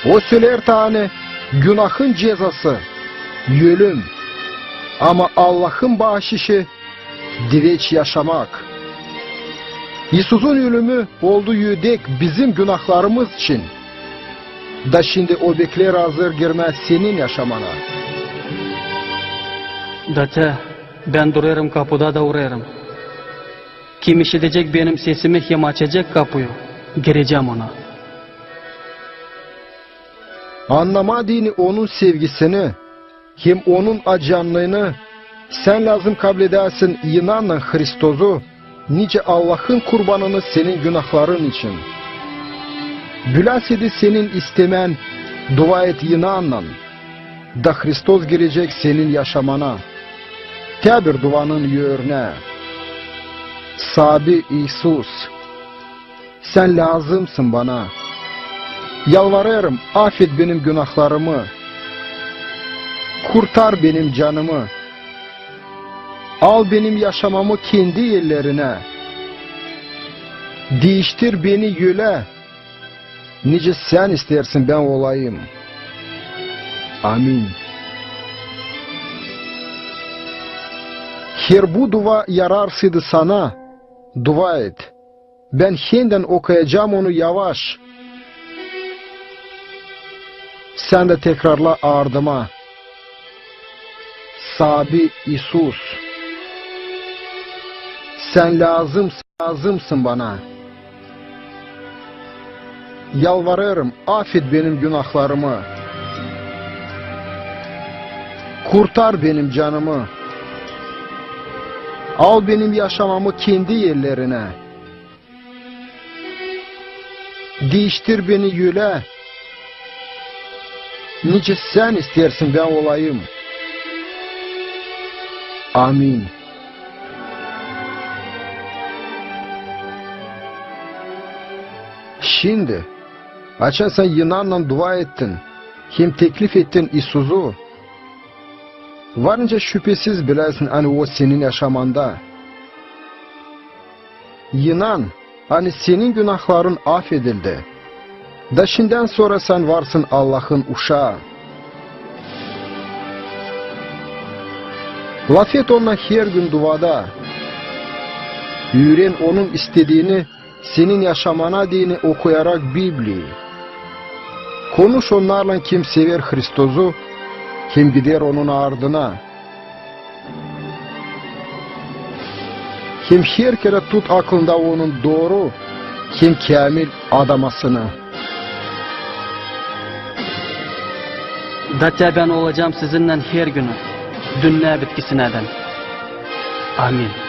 O söyler hani günahın cezası, ölüm. Ama Allah'ın bağışışı, direç yaşamak. İsus'un ölümü olduğu yedek bizim günahlarımız için. Da şimdi o bekler hazır girmez senin yaşamana. Date, ben durarım kapıda da uğrarım. Kim işitecek benim sesimi hem açacak kapıyı, gireceğim ona. Anlama dini onun sevgisini, hem onun acanlığını, sen lazım kabul edersin inanla Hristos'u, nice Allah'ın kurbanını senin günahların için. Bülasedi senin istemen, dua et inanla, da Hristos girecek senin yaşamana. Tebir duanın yörüne. Sabi İsus, sen lazımsın bana. Yalvarırım, affet benim günahlarımı. Kurtar benim canımı. Al benim yaşamamı kendi ellerine. Değiştir beni yüle. Nice sen istersin ben olayım. Amin. Her bu dua yararsıydı sana. Dua et. Ben yeniden okuyacağım onu yavaş. Sen de tekrarla ardıma. Sabi İsus, sen lazımsın bana. Yalvarırım, affet benim günahlarımı. Kurtar benim canımı. Al benim yaşamamı kendi yerlerine. Değiştir beni yüle. Nice sen istersin ben olayım. Amin. Şimdi, açan sen Yunan'la dua ettin, hem teklif ettin İsus'u. Varınca şüphesiz bilersin hani o senin yaşamanda. Yunan, hani senin günahların affedildi. Da şimdiden sonra sen varsın Allah'ın uşağı. Laf et ona her gün duada. Öğren onun istediğini, senin yaşamana dini okuyarak Bibli'yi. Konuş onlarla kim sever Hristos'u, kim gider onun ardına. Kim her kere tut aklında onun doğru, kim kamil adamasını. Datta ben olacağım sizinle her günü, dünya bitkisine eden. Amin.